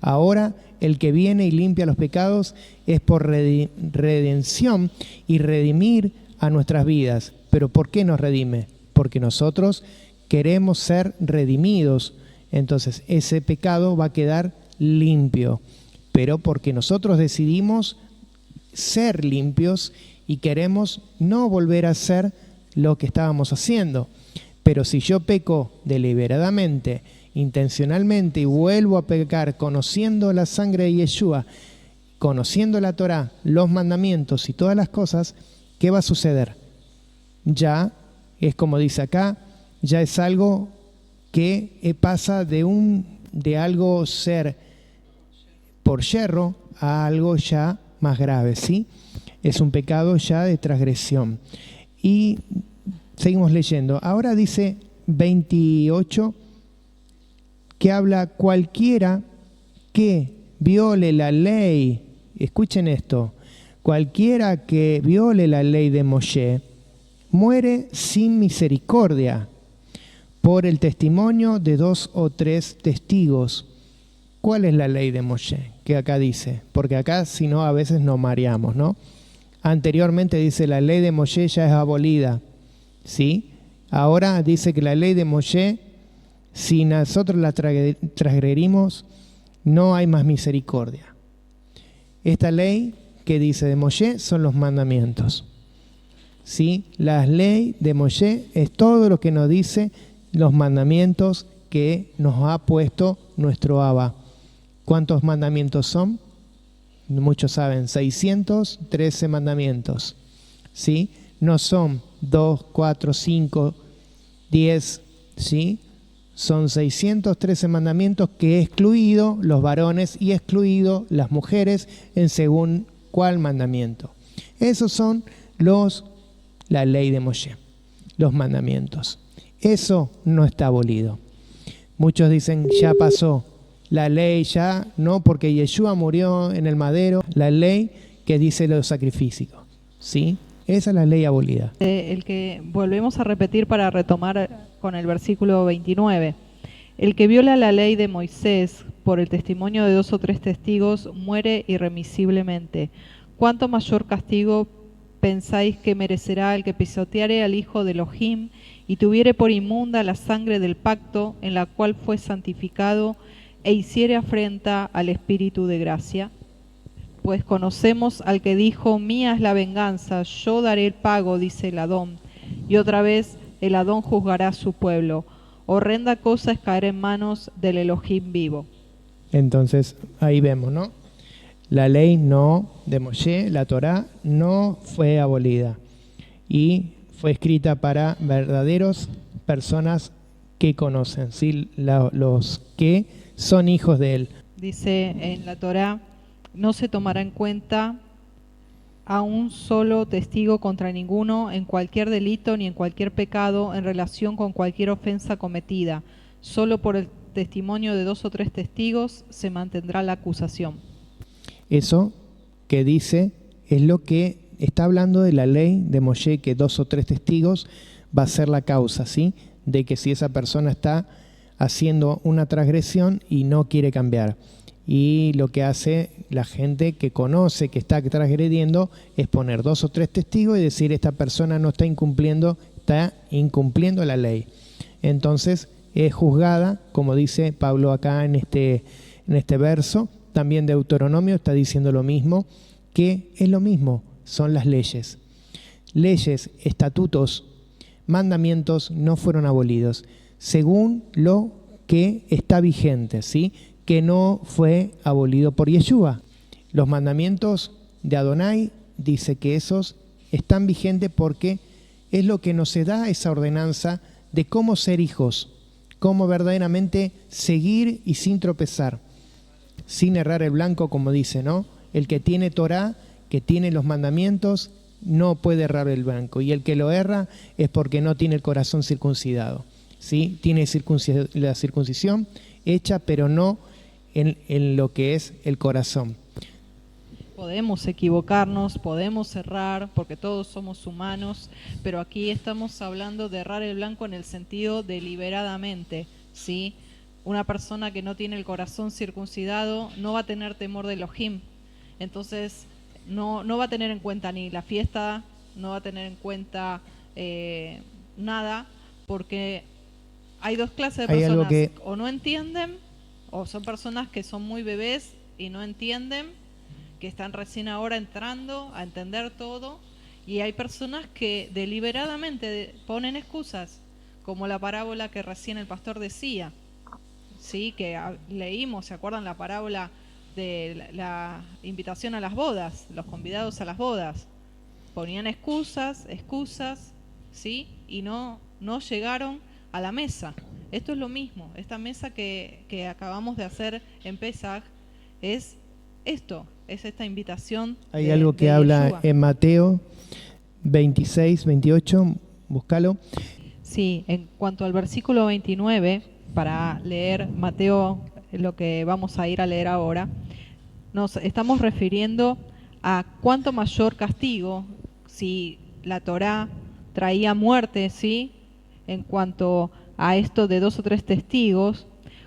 Ahora el que viene y limpia los pecados es por redención y redimir a nuestras vidas. ¿Pero por qué nos redime? Porque nosotros queremos ser redimidos. Entonces ese pecado va a quedar limpio. Pero porque nosotros decidimos ser limpios y queremos no volver a hacer lo que estábamos haciendo. Pero si yo peco deliberadamente, intencionalmente y vuelvo a pecar conociendo la sangre de Yeshua, conociendo la Torá, los mandamientos y todas las cosas, ¿qué va a suceder? Ya es como dice acá, ya es algo que pasa de algo ser por yerro a algo ya más grave, ¿sí? Es un pecado ya de transgresión. Y seguimos leyendo. Ahora dice 28, que habla cualquiera que viole la ley. Escuchen esto. Cualquiera que viole la ley de Moshe muere sin misericordia por el testimonio de 2 o 3 testigos. ¿Cuál es la ley de Moshe? Que acá dice, porque acá si no a veces nos mareamos, ¿no? Anteriormente dice la ley de Moshe ya es abolida, ¿sí? Ahora dice que la ley de Moshe, si nosotros la transgredimos, no hay más misericordia. Esta ley que dice de Moshe son los mandamientos, ¿sí? La ley de Moshe es todo lo que nos dice los mandamientos que nos ha puesto nuestro Abba. ¿Cuántos mandamientos son? Muchos saben, 613 mandamientos, ¿sí? No son 2, 4, 5, 10, ¿sí? Son 613 mandamientos que he excluido los varones y he excluido las mujeres en según cuál mandamiento. Esos son la ley de Moshe, los mandamientos. Eso no está abolido. Muchos dicen, ya pasó. La ley ya, no, porque Yeshua murió en el madero, la ley que dice los sacrificios, ¿sí? Esa es la ley abolida. El que volvemos a repetir para retomar con el versículo 29. El que viola la ley de Moisés por el testimonio de 2 o 3 testigos muere irremisiblemente. ¿Cuánto mayor castigo pensáis que merecerá el que pisoteare al hijo de Elohim y tuviere por inmunda la sangre del pacto en la cual fue santificado e hiciere afrenta al Espíritu de gracia? Pues conocemos al que dijo, mía es la venganza, yo daré el pago, dice el Adón. Y otra vez el Adón juzgará a su pueblo. Horrenda cosa es caer en manos del Elohim vivo. Entonces, ahí vemos, ¿no? La ley no de Moshe, la Torá, no fue abolida. Y fue escrita para verdaderos personas que conocen, ¿sí? Los que son hijos de él. Dice en la Torá, no se tomará en cuenta a un solo testigo contra ninguno en cualquier delito ni en cualquier pecado en relación con cualquier ofensa cometida. Solo por el testimonio de 2 o 3 testigos se mantendrá la acusación. Eso que dice es lo que está hablando de la ley de Moshe, que 2 o 3 testigos va a ser la causa, ¿sí? De que si esa persona está haciendo una transgresión y no quiere cambiar. Y lo que hace la gente que conoce que está transgrediendo es poner 2 o 3 testigos y decir esta persona no está incumpliendo la ley. Entonces es juzgada, como dice Pablo acá en este verso. También Deuteronomio está diciendo lo mismo, que es lo mismo, son las leyes. Leyes, estatutos, mandamientos no fueron abolidos, según lo que está vigente, ¿sí? Que no fue abolido por Yeshua. Los mandamientos de Adonai dice que esos están vigentes porque es lo que nos da esa ordenanza de cómo ser hijos, cómo verdaderamente seguir y sin tropezar, sin errar el blanco, como dice, ¿no? El que tiene Torá, que tiene los mandamientos, no puede errar el blanco. Y el que lo erra es porque no tiene el corazón circuncidado, ¿sí? Tiene la circuncisión hecha, pero no en lo que es el corazón. Podemos equivocarnos, podemos errar, porque todos somos humanos, pero aquí estamos hablando de errar el blanco en el sentido deliberadamente, ¿sí? Una persona que no tiene el corazón circuncidado no va a tener temor de Elohim, entonces no va a tener en cuenta ni la fiesta, no va a tener en cuenta nada, porque hay dos clases de personas, o no entienden, o son personas que son muy bebés y no entienden, que están recién ahora entrando a entender todo, y hay personas que deliberadamente ponen excusas, como la parábola que recién el pastor decía, sí, que leímos, ¿se acuerdan la parábola de la invitación a las bodas, los convidados a las bodas? Ponían excusas, ¿sí? Y no llegaron a la mesa. Esto es lo mismo, esta mesa que acabamos de hacer en Pesaj es esto, es esta invitación. Hay algo que habla Yeshua en Mateo 26, 28, búscalo. Sí, en cuanto al versículo 29, para leer Mateo, lo que vamos a ir a leer ahora, nos estamos refiriendo a cuánto mayor castigo, si la Torá traía muerte, ¿sí? En cuanto a esto de 2 o 3 testigos,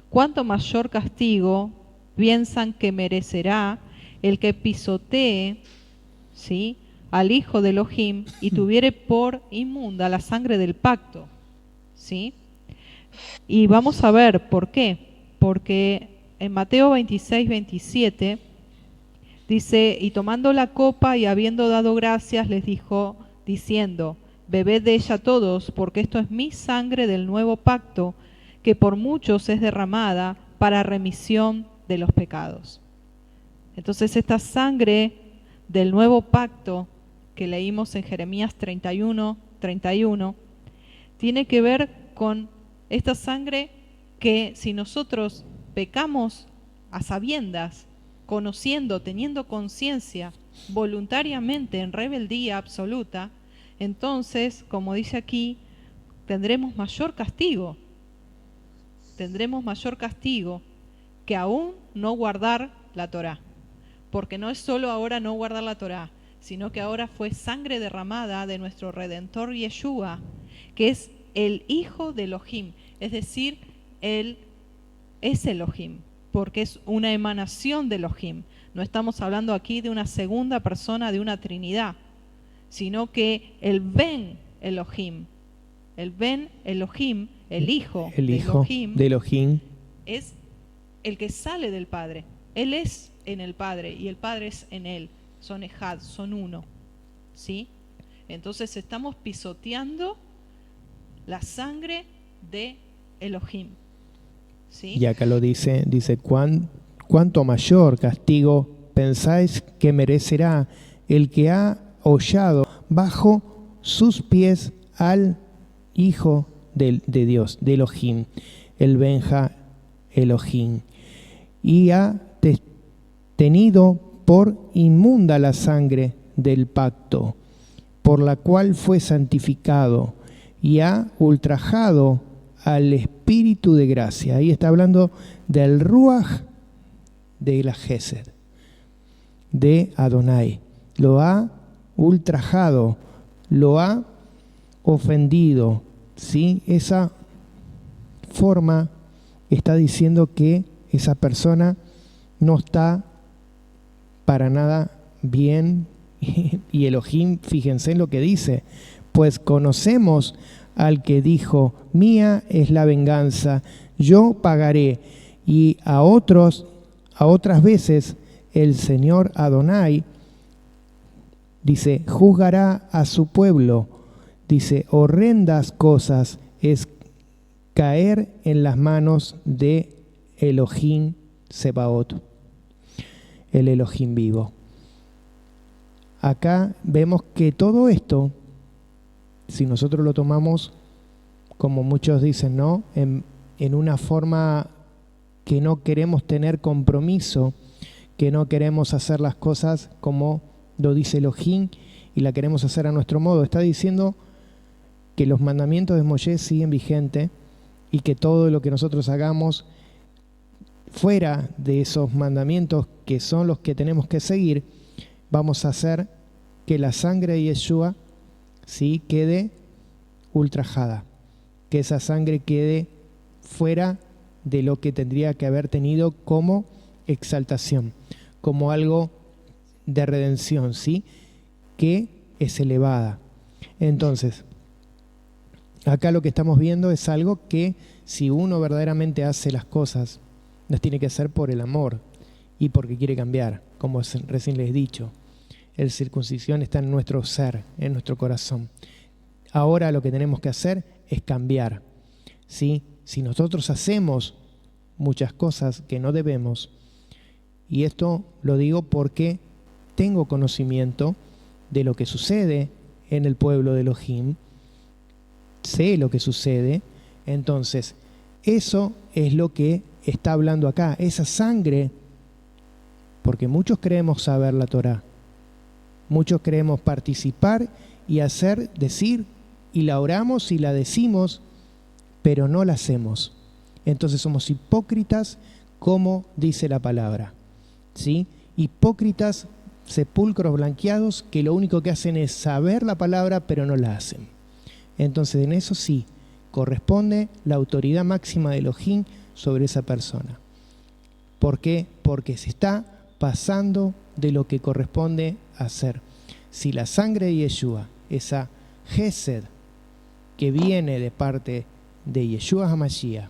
cuánto mayor castigo piensan que merecerá el que pisotee, ¿sí?, al hijo de Elohim y tuviere por inmunda la sangre del pacto, ¿sí? Y vamos a ver por qué. Porque en Mateo 26, 27 dice, y tomando la copa y habiendo dado gracias, les dijo, diciendo, bebed de ella todos, porque esto es mi sangre del nuevo pacto, que por muchos es derramada para remisión de los pecados. Entonces esta sangre del nuevo pacto que leímos en Jeremías 31, tiene que ver con esta sangre que si nosotros pecamos a sabiendas, conociendo, teniendo conciencia, voluntariamente en rebeldía absoluta, entonces, como dice aquí, tendremos mayor castigo. Tendremos mayor castigo que aún no guardar la Torá. Porque no es solo ahora no guardar la Torá, sino que ahora fue sangre derramada de nuestro Redentor Yeshua, que es el Hijo de Elohim, es decir, Él es Elohim, porque es una emanación de Elohim. No estamos hablando aquí de una segunda persona de una Trinidad, sino que el Ben Elohim, el Hijo de Elohim, es el que sale del Padre. Él es en el Padre y el Padre es en Él. Son ejad, son uno, ¿sí? Entonces estamos pisoteando la sangre de Elohim, ¿sí? Y acá lo dice cuánto mayor castigo pensáis que merecerá el que ha hollado bajo sus pies al Hijo de Dios, de Elohim, el Benja Elohim, y ha tenido por inmunda la sangre del pacto, por la cual fue santificado, y ha ultrajado al Espíritu de gracia. Ahí está hablando del Ruach de la Gesed, de Adonai. Lo ha ultrajado, lo ha ofendido, ¿sí? Esa forma está diciendo que esa persona no está para nada bien. Y Elohim, fíjense en lo que dice, pues conocemos al que dijo, mía es la venganza, yo pagaré. Y a otras veces el Señor Adonai dice, juzgará a su pueblo. Dice, horrendas cosas es caer en las manos de Elohim Sebaot, el Elohim vivo. Acá vemos que todo esto, si nosotros lo tomamos, como muchos dicen, ¿no?, en una forma que no queremos tener compromiso, que no queremos hacer las cosas como lo dice Elohim, y la queremos hacer a nuestro modo. Está diciendo que los mandamientos de Moshe siguen vigentes y que todo lo que nosotros hagamos fuera de esos mandamientos que son los que tenemos que seguir, vamos a hacer que la sangre de Yeshua, ¿sí?, quede ultrajada, que esa sangre quede fuera de lo que tendría que haber tenido como exaltación, como algo de redención, ¿sí?, que es elevada. Entonces, acá lo que estamos viendo es algo que si uno verdaderamente hace las cosas, las tiene que hacer por el amor y porque quiere cambiar, como recién les he dicho. La circuncisión está en nuestro ser, en nuestro corazón. Ahora lo que tenemos que hacer es cambiar, ¿sí? Si nosotros hacemos muchas cosas que no debemos, y esto lo digo porque tengo conocimiento de lo que sucede en el pueblo de Elohim, sé lo que sucede, entonces eso es lo que está hablando acá, esa sangre, porque muchos creemos saber la Torá, muchos creemos participar y hacer, decir, y la oramos y la decimos, pero no la hacemos. Entonces somos hipócritas, como dice la palabra, ¿sí? Hipócritas, sepulcros blanqueados, que lo único que hacen es saber la palabra, pero no la hacen. Entonces en eso sí, corresponde la autoridad máxima de Elohim sobre esa persona. ¿Por qué? Porque se está pasando de lo que corresponde hacer. Si la sangre de Yeshua, esa Gesed que viene de parte de Yeshua HaMashiach,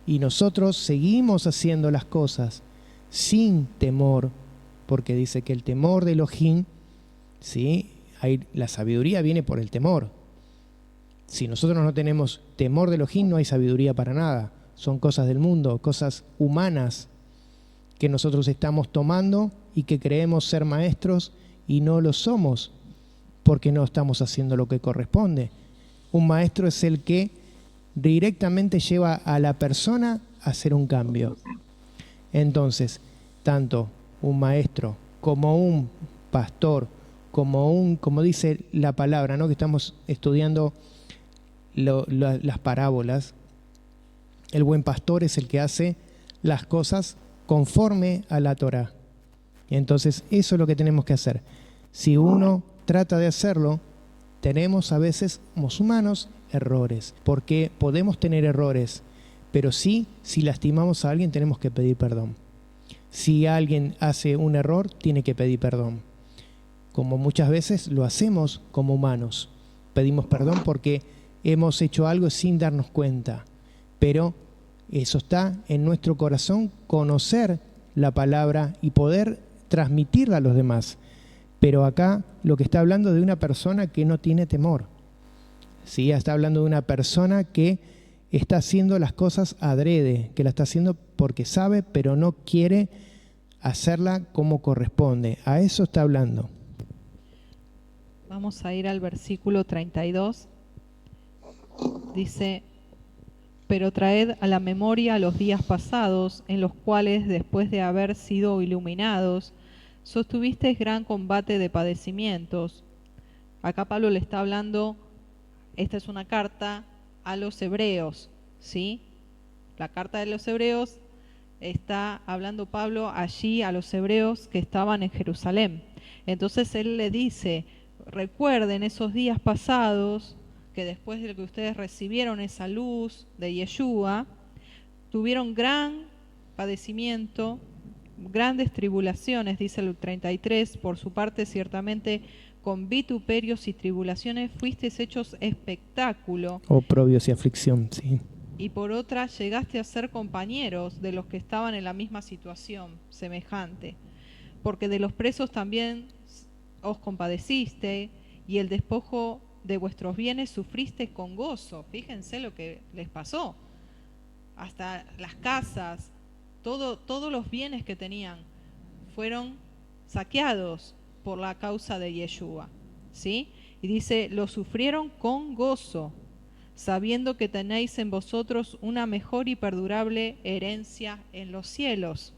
y nosotros seguimos haciendo las cosas sin temor, porque dice que el temor de Elohim, ¿sí?, la sabiduría viene por el temor. Si nosotros no tenemos temor de Elohim, no hay sabiduría para nada. Son cosas del mundo, cosas humanas que nosotros estamos tomando y que creemos ser maestros y no lo somos porque no estamos haciendo lo que corresponde. Un maestro es el que directamente lleva a la persona a hacer un cambio. Entonces, tanto un maestro como un pastor, como dice la palabra, ¿no?, que estamos estudiando las parábolas, el buen pastor es el que hace las cosas conforme a la Torá. Entonces, eso es lo que tenemos que hacer. Si uno trata de hacerlo, tenemos a veces, como humanos, errores, porque podemos tener errores, pero sí, si lastimamos a alguien, tenemos que pedir perdón. Si alguien hace un error, tiene que pedir perdón. Como muchas veces lo hacemos como humanos. Pedimos perdón porque hemos hecho algo sin darnos cuenta. Pero eso está en nuestro corazón, conocer la palabra y poder transmitirla a los demás. Pero acá lo que está hablando de una persona que no tiene temor. ¿Sí? Está hablando de una persona que está haciendo las cosas adrede, que la está haciendo porque sabe, pero no quiere hacerla como corresponde. A eso está hablando. Vamos a ir al versículo 32. Dice: pero traed a la memoria los días pasados, en los cuales, después de haber sido iluminados, sostuvisteis gran combate de padecimientos. Acá Pablo le está hablando, esta es una carta a los hebreos, ¿sí? La carta de los hebreos, está hablando Pablo allí a los hebreos que estaban en Jerusalén. Entonces él le dice, recuerden esos días pasados, que después de que ustedes recibieron esa luz de Yeshua, tuvieron gran padecimiento, grandes tribulaciones, dice el 33, por su parte ciertamente con vituperios y tribulaciones fuisteis hechos espectáculo. Oprobios y aflicción, sí. Y por otra llegaste a ser compañeros de los que estaban en la misma situación semejante, porque de los presos también os compadeciste, y el despojo de vuestros bienes sufriste con gozo. Fíjense lo que les pasó. Hasta las casas, todos los bienes que tenían fueron saqueados por la causa de Yeshua, ¿sí? Y dice, lo sufrieron con gozo, sabiendo que tenéis en vosotros una mejor y perdurable herencia en los cielos.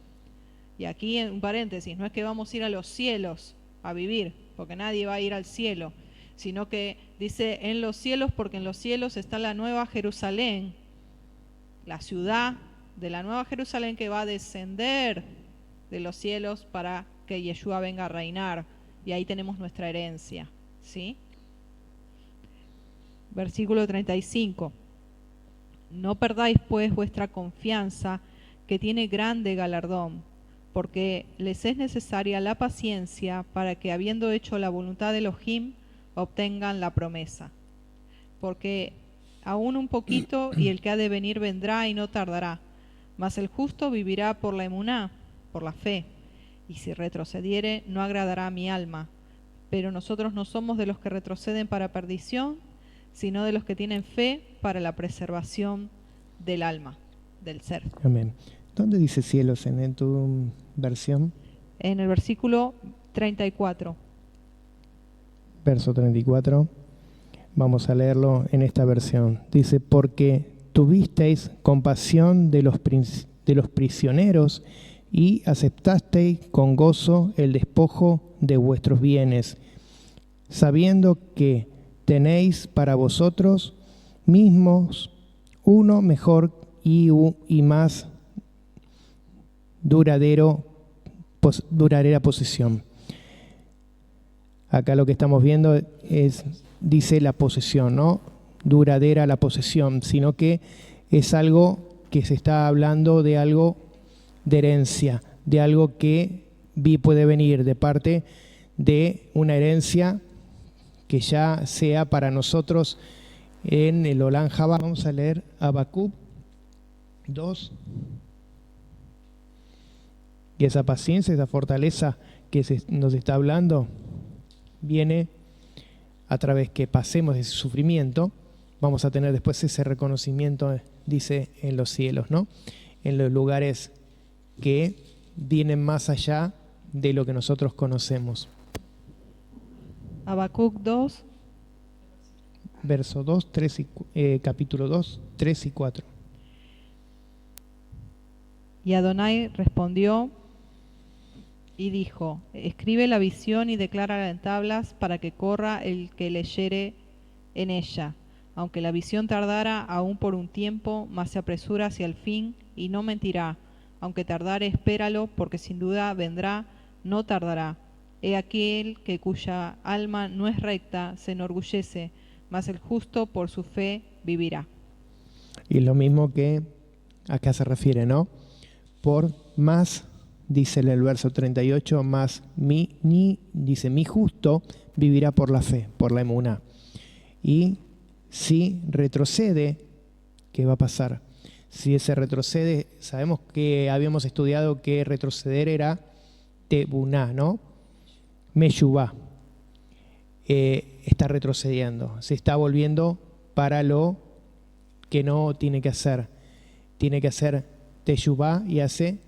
Y aquí en un paréntesis, no es que vamos a ir a los cielos a vivir, porque nadie va a ir al cielo, sino que dice en los cielos, porque en los cielos está la nueva Jerusalén, la ciudad de la nueva Jerusalén que va a descender de los cielos para que Yeshua venga a reinar, y ahí tenemos nuestra herencia, ¿sí? Versículo 35. No perdáis pues vuestra confianza, que tiene grande galardón, porque les es necesaria la paciencia para que, habiendo hecho la voluntad de Elohim, obtengan la promesa. Porque aún un poquito, y el que ha de venir vendrá y no tardará, mas el justo vivirá por la emuná, por la fe, y si retrocediere, no agradará a mi alma. Pero nosotros no somos de los que retroceden para perdición, sino de los que tienen fe para la preservación del alma, del ser. Amén. ¿Dónde dice cielos en tu versión? En el versículo 34. Verso 34. Vamos a leerlo en esta versión. Dice, porque tuvisteis compasión de los prisioneros y aceptasteis con gozo el despojo de vuestros bienes, sabiendo que tenéis para vosotros mismos uno mejor y más duradera posesión. Acá lo que estamos viendo dice la posesión, no duradera la posesión, sino que es algo que se está hablando de algo de herencia, de algo que puede venir de parte de una herencia que ya sea para nosotros en el Olam Jabá. Vamos a leer Habacuc 2. Y esa paciencia, esa fortaleza que nos está hablando, viene a través que pasemos ese sufrimiento. Vamos a tener después ese reconocimiento, dice, en los cielos, ¿no? En los lugares que vienen más allá de lo que nosotros conocemos. Habacuc 2. Verso 2, 3 capítulo 2, 3 y 4. Y Adonai respondió y dijo, escribe la visión y declárala en tablas para que corra el que leyere en ella. Aunque la visión tardara aún por un tiempo, mas se apresura hacia el fin y no mentirá. Aunque tardare, espéralo, porque sin duda vendrá, no tardará. He aquel que cuya alma no es recta se enorgullece, mas el justo por su fe vivirá. Y lo mismo que acá se refiere, ¿no? Por más, dice el verso 38, más dice, mi justo vivirá por la fe, por la emuná. Y si retrocede, ¿qué va a pasar? Si ese retrocede, sabemos que habíamos estudiado que retroceder era tebuná, ¿no? Meshuvá. Está retrocediendo, se está volviendo para lo que no tiene que hacer. Tiene que hacer teshuvá y hace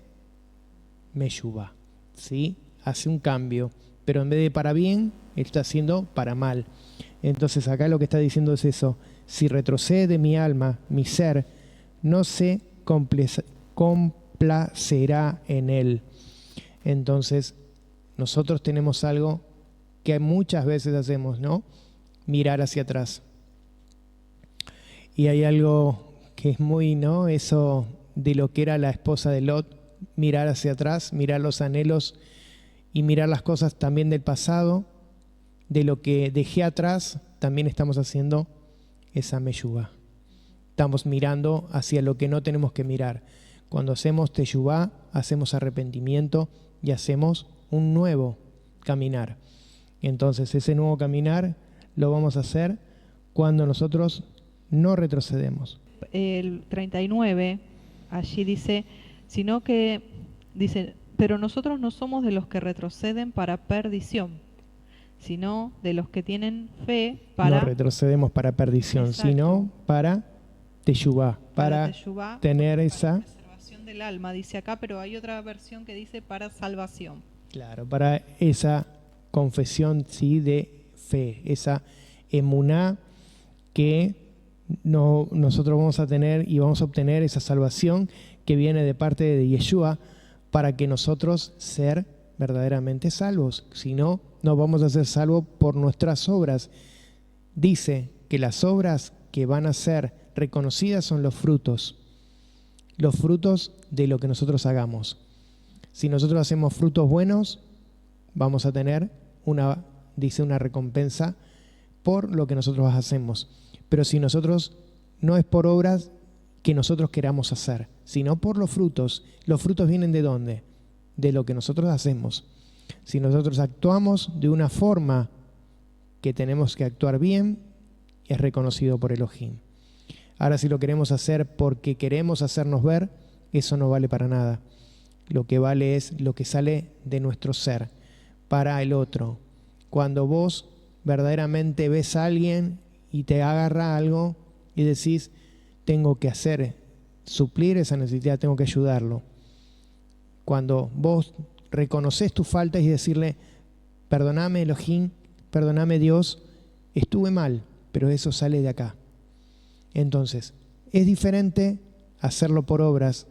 meshuvá, ¿sí? Hace un cambio, pero en vez de para bien, está haciendo para mal. Entonces acá lo que está diciendo es eso: si retrocede mi alma, mi ser, no se complacerá en él. Entonces nosotros tenemos algo que muchas veces hacemos, ¿no? Mirar hacia atrás. Y hay algo que es muy, ¿no? Eso de lo que era la esposa de Lot, mirar hacia atrás, mirar los anhelos y mirar las cosas también del pasado, de lo que dejé atrás, también estamos haciendo esa meshuvá. Estamos mirando hacia lo que no tenemos que mirar. Cuando hacemos teshuvá, hacemos arrepentimiento y hacemos un nuevo caminar. Entonces ese nuevo caminar lo vamos a hacer cuando nosotros no retrocedemos. El 39, allí dice, sino que, dice, pero nosotros no somos de los que retroceden para perdición, sino de los que tienen fe para... No retrocedemos para perdición, exacto, sino para teshuvá, para teshuvá, tener para esa... preservación del alma, dice acá, pero hay otra versión que dice para salvación. Claro, para esa confesión, sí, de fe, esa emuná que nosotros vamos a tener y vamos a obtener esa salvación que viene de parte de Yeshua, para que nosotros ser verdaderamente salvos. Si no, no vamos a ser salvos por nuestras obras. Dice que las obras que van a ser reconocidas son los frutos de lo que nosotros hagamos. Si nosotros hacemos frutos buenos, vamos a tener una recompensa por lo que nosotros hacemos. Pero si nosotros, no es por obras que nosotros queramos hacer, sino por los frutos. ¿Los frutos vienen de dónde? De lo que nosotros hacemos. Si nosotros actuamos de una forma que tenemos que actuar bien, es reconocido por Elohim. Ahora, si lo queremos hacer porque queremos hacernos ver, eso no vale para nada. Lo que vale es lo que sale de nuestro ser para el otro. Cuando vos verdaderamente ves a alguien y te agarra algo y decís, tengo que suplir esa necesidad, tengo que ayudarlo. Cuando vos reconoces tus faltas y decirle, perdóname Elohim, perdóname Dios, estuve mal, pero eso sale de acá. Entonces, es diferente hacerlo por obras.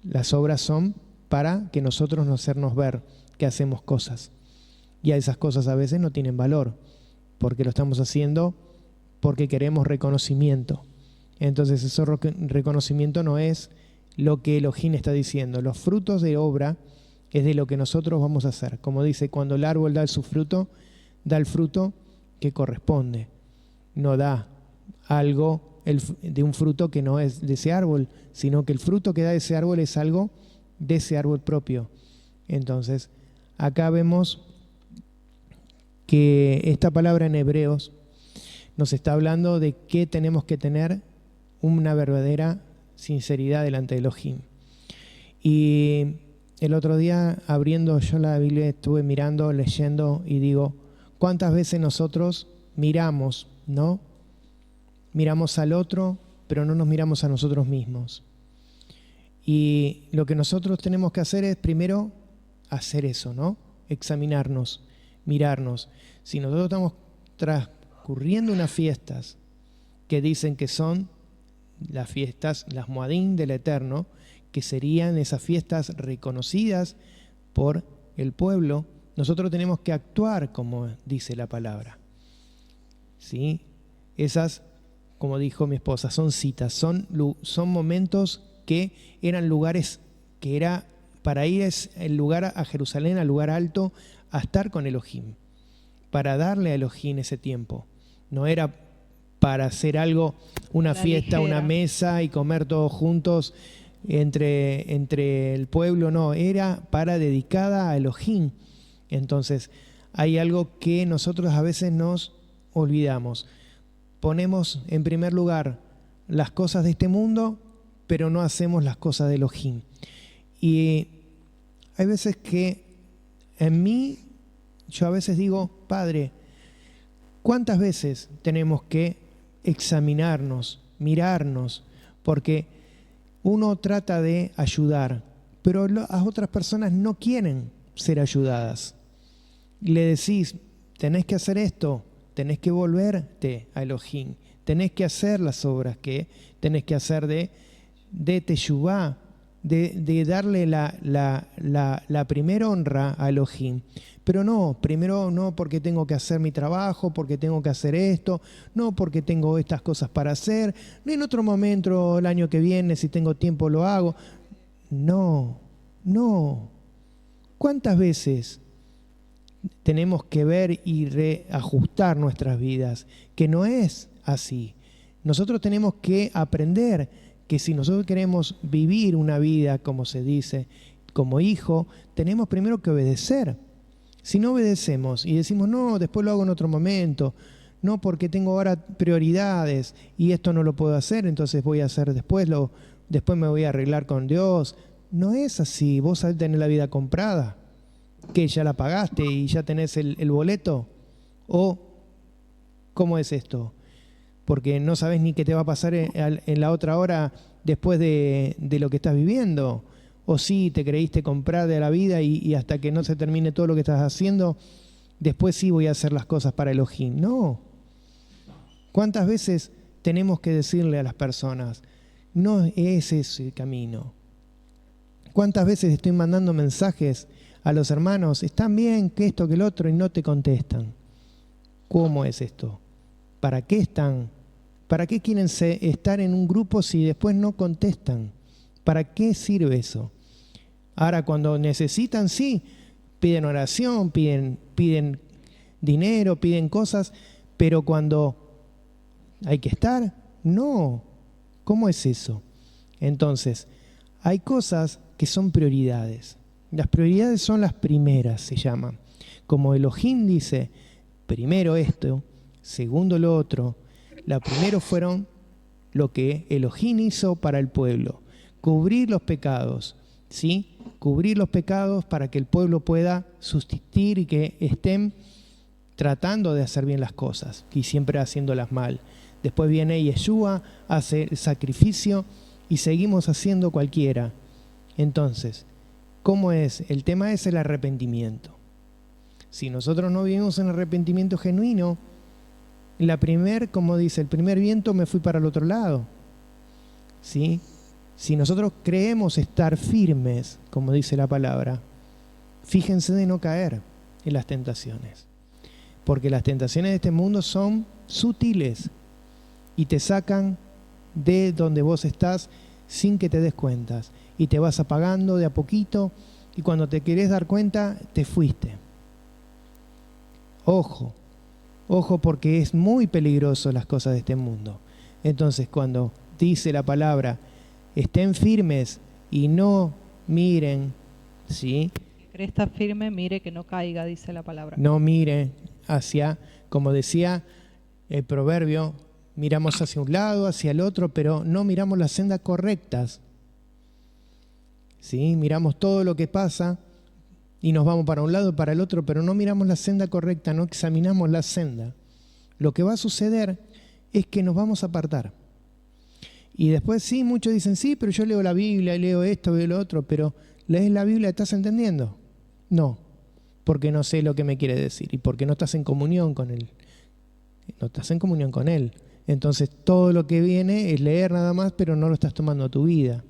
Las obras son para que nosotros nos hacernos ver que hacemos cosas. Y a esas cosas a veces no tienen valor, porque lo estamos haciendo porque queremos reconocimiento. Entonces ese reconocimiento no es lo que Elohim está diciendo. Los frutos de obra es de lo que nosotros vamos a hacer. Como dice, cuando el árbol da su fruto, da el fruto que corresponde. No da algo de un fruto que no es de ese árbol, sino que el fruto que da ese árbol es algo de ese árbol propio. Entonces, acá vemos que esta palabra en Hebreos nos está hablando de que tenemos que tener una verdadera sinceridad delante de Elohim. Y el otro día, abriendo yo la Biblia, estuve mirando, leyendo y digo, ¿cuántas veces nosotros miramos, no? Miramos al otro, pero no nos miramos a nosotros mismos. Y lo que nosotros tenemos que hacer es primero hacer eso, ¿no? Examinarnos, mirarnos. Si nosotros estamos transcurriendo unas fiestas que dicen que son las fiestas, las Moadim del Eterno, que serían esas fiestas reconocidas por el pueblo, nosotros tenemos que actuar como dice la palabra. ¿Sí? Esas, como dijo mi esposa, son citas, son momentos que eran lugares que era para ir el lugar a Jerusalén, al lugar alto, a estar con Elohim, para darle a Elohim ese tiempo. No era para hacer algo, una fiesta, ligera, una mesa y comer todos juntos entre el pueblo, no, era para dedicada a Elohim. Entonces, hay algo que nosotros a veces nos olvidamos. Ponemos en primer lugar las cosas de este mundo, pero no hacemos las cosas de Elohim. Y hay veces que en mí, yo a veces digo, Padre, ¿cuántas veces tenemos que examinarnos, mirarnos? Porque uno trata de ayudar, pero las otras personas no quieren ser ayudadas. Le decís, tenés que hacer esto, tenés que volverte a Elohim, tenés que hacer las obras que tenés que hacer de teshuvá, de darle la primera honra a Elohim. Pero no, primero no porque tengo que hacer mi trabajo, porque tengo que hacer esto, no porque tengo estas cosas para hacer, no en otro momento, el año que viene, si tengo tiempo lo hago. No. ¿Cuántas veces tenemos que ver y reajustar nuestras vidas? Que no es así. Nosotros tenemos que aprender que si nosotros queremos vivir una vida, como se dice, como hijo, tenemos primero que obedecer. Si no obedecemos y decimos, no, después lo hago en otro momento, no porque tengo ahora prioridades y esto no lo puedo hacer, entonces voy a hacer después me voy a arreglar con Dios. No es así, vos sabés tener la vida comprada, que ya la pagaste y ya tenés el boleto, o ¿cómo es esto? Porque no sabés ni qué te va a pasar en la otra hora después de lo que estás viviendo. O sí, te creíste comprar de la vida y hasta que no se termine todo lo que estás haciendo, después sí voy a hacer las cosas para Elohim. No. ¿Cuántas veces tenemos que decirle a las personas, no es ese el camino? ¿Cuántas veces estoy mandando mensajes a los hermanos, están bien, que esto, que el otro, y no te contestan. ¿Cómo es esto? ¿Para qué están? ¿Para qué quieren estar en un grupo si después no contestan? ¿Para qué sirve eso? Ahora, cuando necesitan, sí, piden oración, piden dinero, piden cosas, pero cuando hay que estar, no. ¿Cómo es eso? Entonces, hay cosas que son prioridades. Las prioridades son las primeras, se llaman. Como Elohim dice, primero esto, segundo lo otro. La primero fueron lo que Elohim hizo para el pueblo, cubrir los pecados, ¿sí? Cubrir los pecados para que el pueblo pueda subsistir y que estén tratando de hacer bien las cosas y siempre haciéndolas mal. Después viene Yeshua, hace el sacrificio y seguimos haciendo cualquiera. Entonces, ¿cómo es? El tema es el arrepentimiento. Si nosotros no vivimos en arrepentimiento genuino, como dice, el primer viento me fui para el otro lado. ¿Sí? Si nosotros creemos estar firmes, como dice la palabra, fíjense de no caer en las tentaciones. Porque las tentaciones de este mundo son sutiles y te sacan de donde vos estás sin que te des cuenta. Y te vas apagando de a poquito y cuando te querés dar cuenta, te fuiste. Ojo, ojo porque es muy peligroso las cosas de este mundo. Entonces, cuando dice la palabra, estén firmes y no miren, ¿sí? Si cree estar firme, mire que no caiga, dice la palabra. No miren hacia, como decía el proverbio, miramos hacia un lado, hacia el otro, pero no miramos las sendas correctas. ¿Sí? Miramos todo lo que pasa y nos vamos para un lado y para el otro, pero no miramos la senda correcta, no examinamos la senda. Lo que va a suceder es que nos vamos a apartar. Y después sí, muchos dicen, sí, pero yo leo la Biblia, leo esto, leo lo otro, pero ¿lees la Biblia? ¿Estás entendiendo? No, porque no sé lo que me quiere decir y porque no estás en comunión con Él. No estás en comunión con Él. Entonces todo lo que viene es leer nada más, pero no lo estás tomando a tu vida.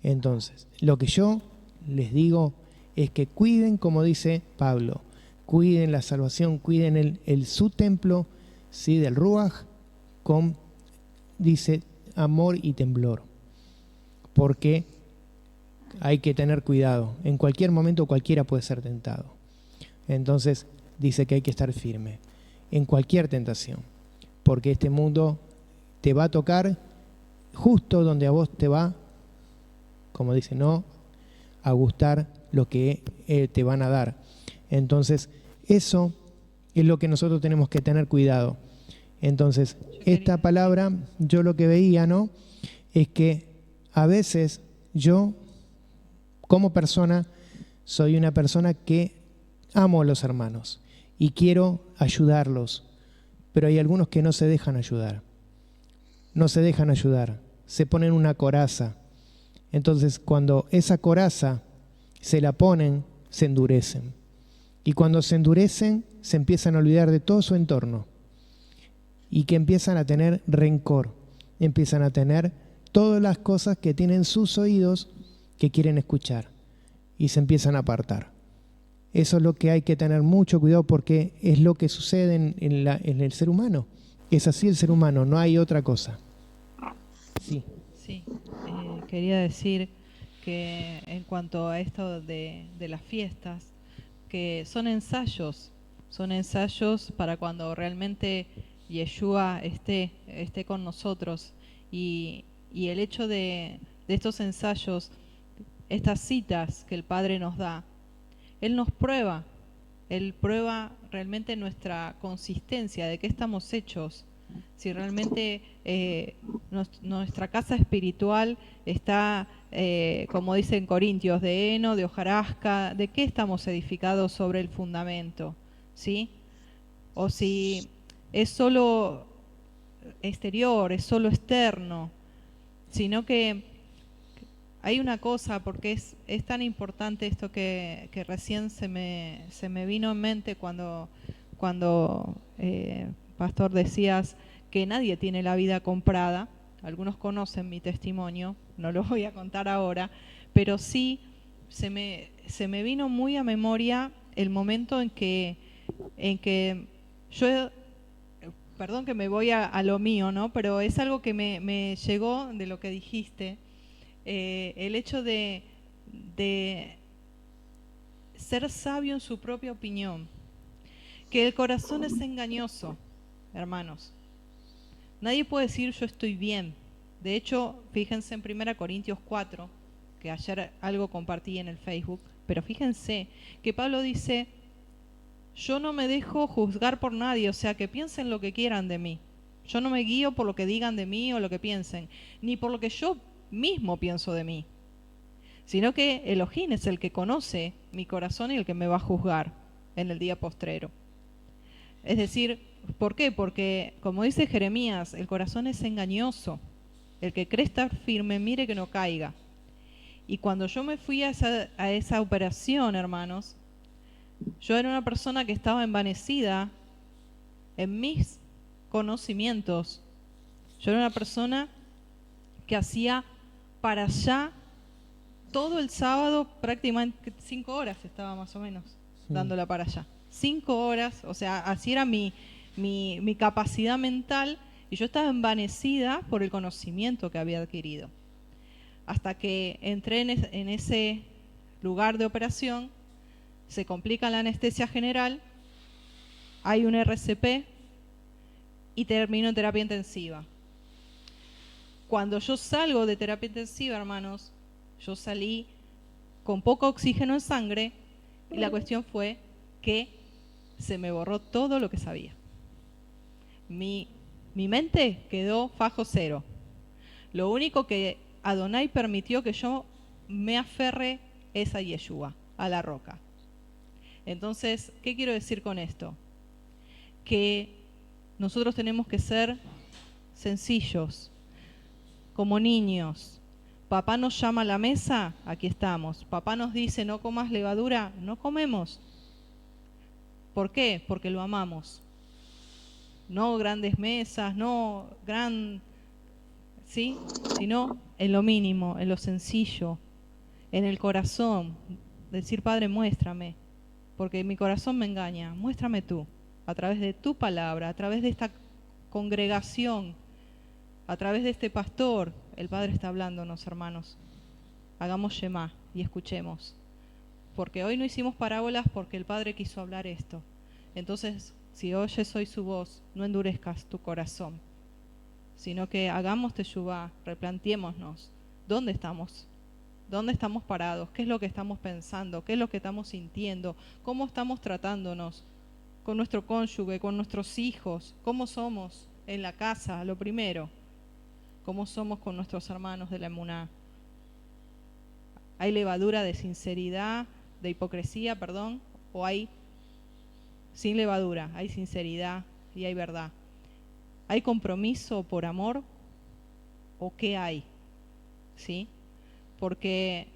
Entonces, lo que yo les digo es que cuiden, como dice Pablo, cuiden la salvación, cuiden su templo, ¿sí? Del Ruach, con, dice, amor y temblor. Porque hay que tener cuidado. En cualquier momento cualquiera puede ser tentado. Entonces, dice que hay que estar firme en cualquier tentación. Porque este mundo te va a tocar justo donde a vos te va, como dice, no a gustar lo que te van a dar. Entonces, eso es lo que nosotros tenemos que tener cuidado. Entonces, esta palabra, yo lo que veía, ¿no? Es que a veces yo, como persona, soy una persona que amo a los hermanos y quiero ayudarlos, pero hay algunos que no se dejan ayudar. No se dejan ayudar, se ponen una coraza. Entonces, cuando esa coraza se la ponen, se endurecen. Y cuando se endurecen, se empiezan a olvidar de todo su entorno. Y que empiezan a tener rencor. Empiezan a tener todas las cosas que tienen sus oídos que quieren escuchar. Y se empiezan a apartar. Eso es lo que hay que tener mucho cuidado porque es lo que sucede en el ser humano. Es así el ser humano, no hay otra cosa. Sí. Sí, quería decir que en cuanto a esto de las fiestas, que son ensayos para cuando realmente Yeshua esté con nosotros y el hecho de estos ensayos, estas citas que el Padre nos da, Él nos prueba, Él prueba realmente nuestra consistencia, de qué estamos hechos. Si realmente nuestra casa espiritual está, como dice en Corintios, de heno, de hojarasca, ¿de qué estamos edificados sobre el fundamento? ¿Sí? O si es solo exterior, es solo externo, sino que hay una cosa, porque es tan importante esto que recién se me vino en mente cuando Pastor, decías que nadie tiene la vida comprada. Algunos conocen mi testimonio, no lo voy a contar ahora, pero sí se me vino muy a memoria el momento en que yo, perdón que me voy a lo mío, ¿no? Pero es algo que me llegó de lo que dijiste, el hecho de ser sabio en su propia opinión, que el corazón es engañoso, hermanos. Nadie puede decir yo estoy bien. De hecho, fíjense en 1 Corintios 4, que ayer algo compartí en el Facebook, pero fíjense que Pablo dice, yo no me dejo juzgar por nadie, o sea, que piensen lo que quieran de mí. Yo no me guío por lo que digan de mí o lo que piensen, ni por lo que yo mismo pienso de mí, sino que Elohim es el que conoce mi corazón y el que me va a juzgar en el día postrero. Es decir, ¿por qué? Porque, como dice Jeremías, el corazón es engañoso. El que cree estar firme, mire que no caiga. Y cuando yo me fui a esa operación, hermanos, yo era una persona que estaba envanecida en mis conocimientos. Yo era una persona que hacía para allá todo el sábado, prácticamente 5 horas estaba más o menos dándola para allá. 5 horas, o sea, así era mi capacidad mental, y yo estaba envanecida por el conocimiento que había adquirido. Hasta que entré en ese lugar de operación, se complica la anestesia general, hay un RCP y termino en terapia intensiva. Cuando yo salgo de terapia intensiva, hermanos, yo salí con poco oxígeno en sangre y la cuestión fue que se me borró todo lo que sabía. Mi mente quedó fajo cero. Lo único que Adonai permitió que yo me aferre es a Yeshua, a la roca. Entonces, ¿qué quiero decir con esto? Que nosotros tenemos que ser sencillos, como niños. Papá nos llama a la mesa, aquí estamos. Papá nos dice no comas levadura, no comemos. ¿Por qué? Porque lo amamos. No grandes mesas, no ¿sí? Sino en lo mínimo, en lo sencillo, en el corazón. Decir, Padre, muéstrame, porque mi corazón me engaña. Muéstrame tú, a través de tu palabra, a través de esta congregación, a través de este pastor. El Padre está hablándonos, hermanos. Hagamos Shema y escuchemos. Porque hoy no hicimos parábolas porque el Padre quiso hablar esto. Entonces, si oyes hoy su voz, no endurezcas tu corazón, sino que hagamos teshuvá, replanteémonos. ¿Dónde estamos? ¿Dónde estamos parados? ¿Qué es lo que estamos pensando? ¿Qué es lo que estamos sintiendo? ¿Cómo estamos tratándonos con nuestro cónyuge, con nuestros hijos? ¿Cómo somos en la casa? Lo primero. ¿Cómo somos con nuestros hermanos de la emuná? ¿Hay levadura de sinceridad, de hipocresía, perdón? ¿O hay sin levadura? Hay sinceridad y hay verdad. ¿Hay compromiso por amor? ¿O qué hay? ¿Sí? Porque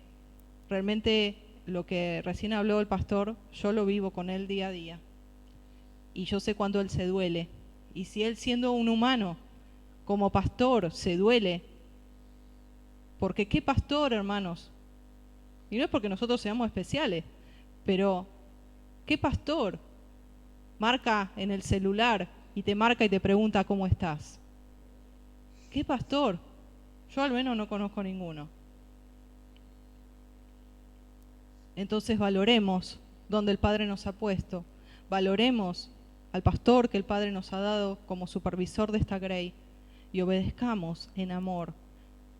realmente lo que recién habló el pastor, yo lo vivo con él día a día. Y yo sé cuándo él se duele. Y si él, siendo un humano, como pastor, se duele, porque qué pastor, hermanos, y no es porque nosotros seamos especiales, pero qué pastor marca en el celular y te marca y te pregunta cómo estás. ¿Qué pastor? Yo al menos no conozco ninguno. Entonces valoremos donde el Padre nos ha puesto, valoremos al pastor que el Padre nos ha dado como supervisor de esta grey y obedezcamos en amor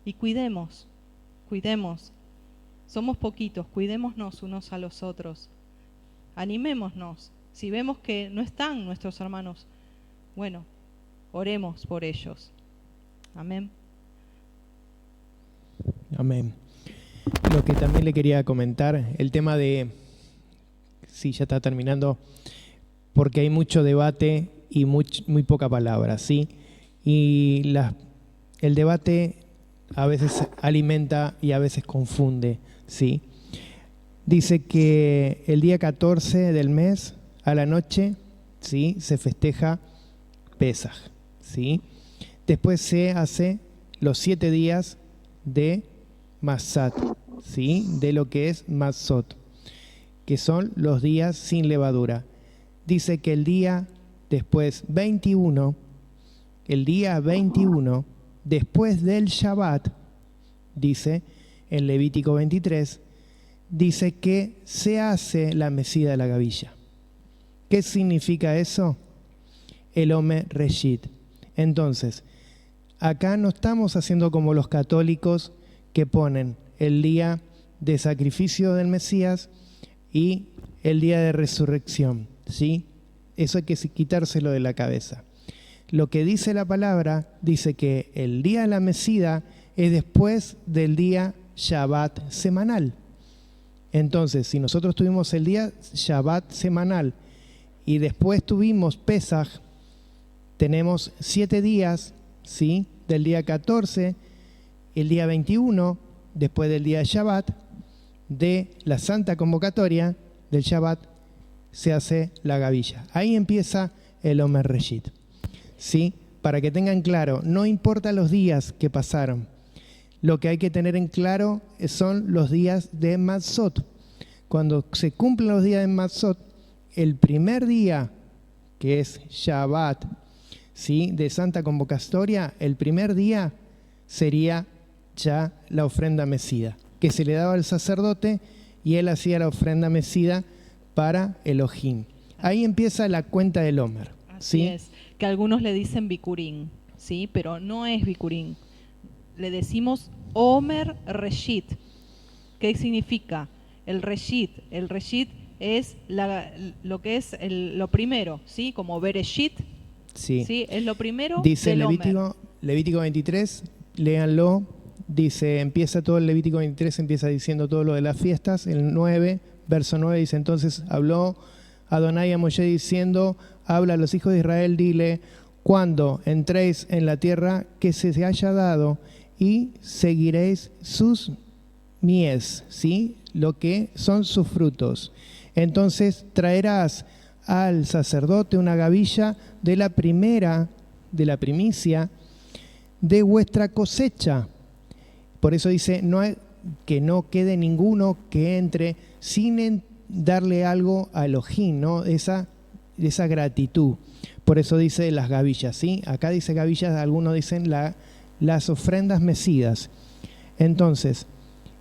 y cuidemos. Somos poquitos, cuidémonos unos a los otros, animémonos. Si vemos que no están nuestros hermanos, bueno, oremos por ellos. Amén. Amén. Lo que también le quería comentar, el tema de, sí, ya está terminando, porque hay mucho debate y muy poca palabra, ¿sí? Y el debate a veces alimenta y a veces confunde, ¿sí? Dice que el día 14 del mes, a la noche, ¿sí?, se festeja Pesaj, ¿sí? Después se hace los 7 días de Masat, ¿sí? De lo que es Matzot, que son los días sin levadura. Dice que el día después 21, el día 21, después del Shabbat, dice en Levítico 23, dice que se hace la mecida de la gavilla. ¿Qué significa eso? El Omer Reshit. Entonces, acá no estamos haciendo como los católicos que ponen el día de sacrificio del Mesías y el día de resurrección, ¿sí? Eso hay que quitárselo de la cabeza. Lo que dice la palabra, dice que el día de la mecida es después del día Shabbat semanal. Entonces, si nosotros tuvimos el día Shabbat semanal y después tuvimos Pesaj, tenemos 7 días, ¿sí? Del día 14, el día 21, después del día de Shabbat, de la Santa Convocatoria del Shabbat, se hace la gavilla. Ahí empieza el Omer Reshit, ¿sí? Para que tengan claro, no importa los días que pasaron, lo que hay que tener en claro son los días de Matzot. Cuando se cumplen los días de Matzot, el primer día, que es Shabbat, ¿sí? De Santa Convocatoria, el primer día sería ya la ofrenda mecida, que se le daba al sacerdote y él hacía la ofrenda mecida para Elohim. Ahí empieza la cuenta del Omer. Así ¿sí? es, que algunos le dicen Bikurín, ¿sí? Pero no es Bikurín. Le decimos Omer Reshit. ¿Qué significa? El Reshit es lo que es lo primero, ¿sí? Como Bereshit, Sí. ¿sí? Es lo primero Dice del Omer. Levítico 23, léanlo. Dice, empieza todo el Levítico 23, empieza diciendo todo lo de las fiestas. El 9, verso 9 dice, entonces habló Adonai a Moshe diciendo, habla a los hijos de Israel, dile, cuando entréis en la tierra que se haya dado y seguiréis sus mies, ¿sí? Lo que son sus frutos. Entonces traerás al sacerdote una gavilla de la primicia de vuestra cosecha. Por eso dice, que no quede ninguno que entre sin darle algo a Elohim, ¿no? Esa gratitud. Por eso dice las gavillas, ¿sí? Acá dice gavillas, algunos dicen las ofrendas mecidas. Entonces,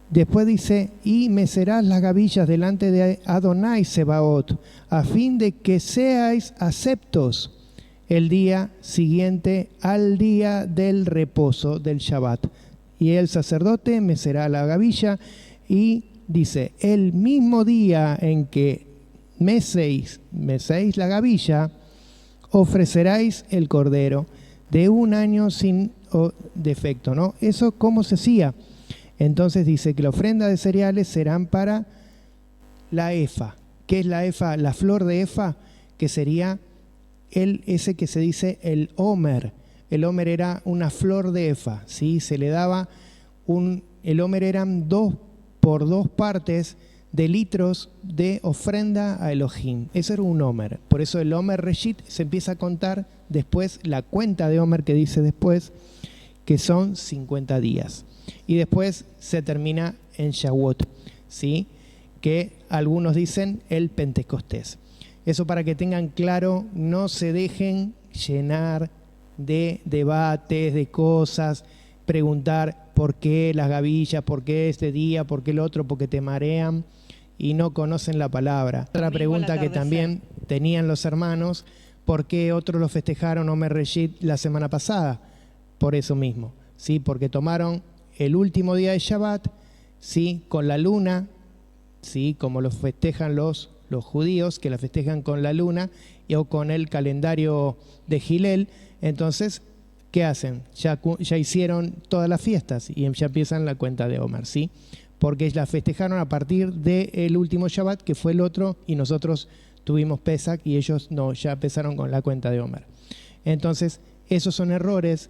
después dice, y mecerás las gavillas delante de Adonai Sebaot, a fin de que seáis aceptos el día siguiente al día del reposo del Shabbat. Y el sacerdote mecerá la gavilla y dice, el mismo día en que mecéis la gavilla, ofreceráis el cordero de 1 año sin defecto, ¿no? Eso, ¿cómo se hacía? Entonces dice que la ofrenda de cereales serán para la efa. ¿Qué es la efa? La flor de efa, que sería ese que se dice el Omer. El Omer era una flor de efa, ¿sí? Se le daba el Omer eran 2 por 2 partes de litros de ofrenda a Elohim. Eso era un Omer. Por eso el Omer Reshit se empieza a contar después, la cuenta de Omer que dice después, que son 50 días. Y después se termina en Shavuot, ¿sí? Que algunos dicen el Pentecostés. Eso para que tengan claro, no se dejen llenar de debates, de cosas, preguntar por qué las gavillas, por qué este día, por qué el otro, porque te marean y no conocen la palabra. Otra pregunta que también tenían los hermanos, ¿por qué otros lo festejaron Omer Reshit la semana pasada? Por eso mismo, ¿sí? Porque tomaron el último día de Shabbat, ¿sí? Con la luna, ¿sí? Como lo festejan los judíos, que la festejan con la luna o con el calendario de Gilel. Entonces, ¿qué hacen? Ya hicieron todas las fiestas y ya empiezan la cuenta de Omer, ¿sí? Porque la festejaron a partir del último Shabbat, que fue el otro, y nosotros tuvimos Pesach y ellos no, ya empezaron con la cuenta de Omer. Entonces, esos son errores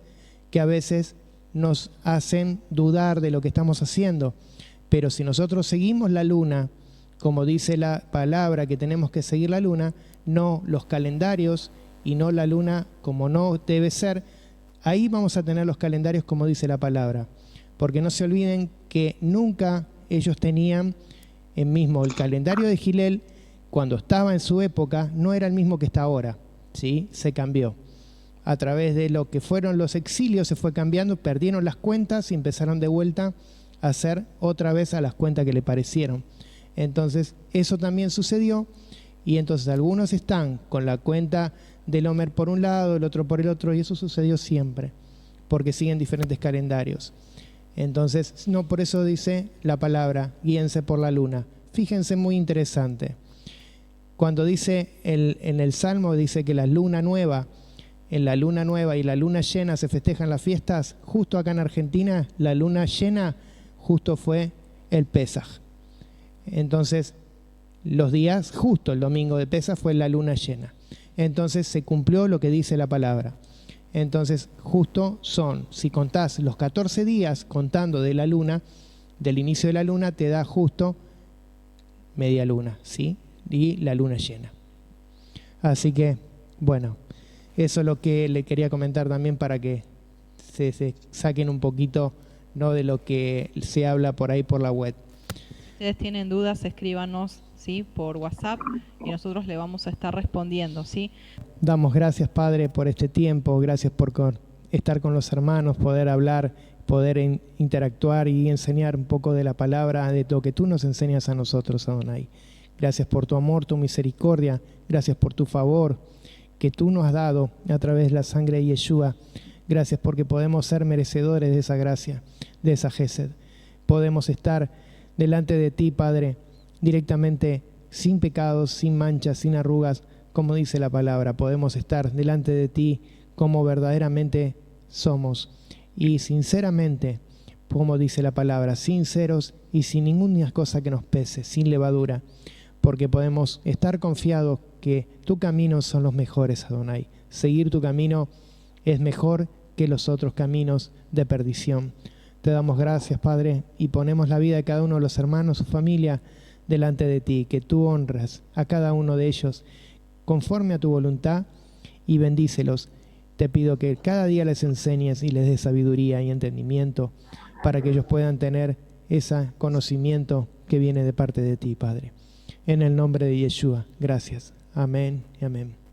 que a veces nos hacen dudar de lo que estamos haciendo. Pero si nosotros seguimos la luna, como dice la palabra que tenemos que seguir la luna, no los calendarios y no la luna como no debe ser, ahí vamos a tener los calendarios como dice la palabra. Porque no se olviden que nunca ellos tenían el calendario de Gilel, cuando estaba en su época, no era el mismo que está ahora, ¿sí? Se cambió. A través de lo que fueron los exilios se fue cambiando, perdieron las cuentas y empezaron de vuelta a hacer otra vez a las cuentas que le parecieron. Entonces, eso también sucedió, y entonces algunos están con la cuenta del Omer por un lado, el otro por el otro, y eso sucedió siempre, porque siguen diferentes calendarios. Entonces, no, por eso dice la palabra, guíense por la luna. Fíjense, muy interesante. Cuando dice en el Salmo, dice que en la luna nueva y la luna llena se festejan las fiestas, justo acá en Argentina, la luna llena justo fue el Pesaj. Entonces, los días, justo el domingo de Pesaj fue la luna llena. Entonces, se cumplió lo que dice la palabra. Entonces, justo son, si contás los 14 días contando de la luna, del inicio de la luna, te da justo media luna, ¿sí? Y la luna llena. Así que, bueno, eso es lo que le quería comentar también para que se saquen un poquito, ¿no?, de lo que se habla por ahí por la web. Si ustedes tienen dudas, escríbanos, ¿sí?, por WhatsApp, y nosotros le vamos a estar respondiendo, ¿sí? Damos gracias, Padre, por este tiempo, gracias por estar con los hermanos, poder hablar, poder interactuar y enseñar un poco de la palabra, de lo que tú nos enseñas a nosotros, Adonai. Gracias por tu amor, tu misericordia, gracias por tu favor que tú nos has dado a través de la sangre de Yeshua. Gracias porque podemos ser merecedores de esa gracia, de esa Gesed. Podemos estar delante de ti, Padre, directamente, sin pecados, sin manchas, sin arrugas, como dice la palabra. Podemos estar delante de ti como verdaderamente somos y sinceramente, como dice la palabra, sinceros y sin ninguna cosa que nos pese, sin levadura, porque podemos estar confiados que tus caminos son los mejores, Adonai. Seguir tu camino es mejor que los otros caminos de perdición. Te damos gracias, Padre, y ponemos la vida de cada uno de los hermanos, su familia, delante de ti, que tú honras a cada uno de ellos conforme a tu voluntad y bendícelos. Te pido que cada día les enseñes y les des sabiduría y entendimiento para que ellos puedan tener ese conocimiento que viene de parte de ti, Padre. En el nombre de Yeshua, gracias. Amén y amén.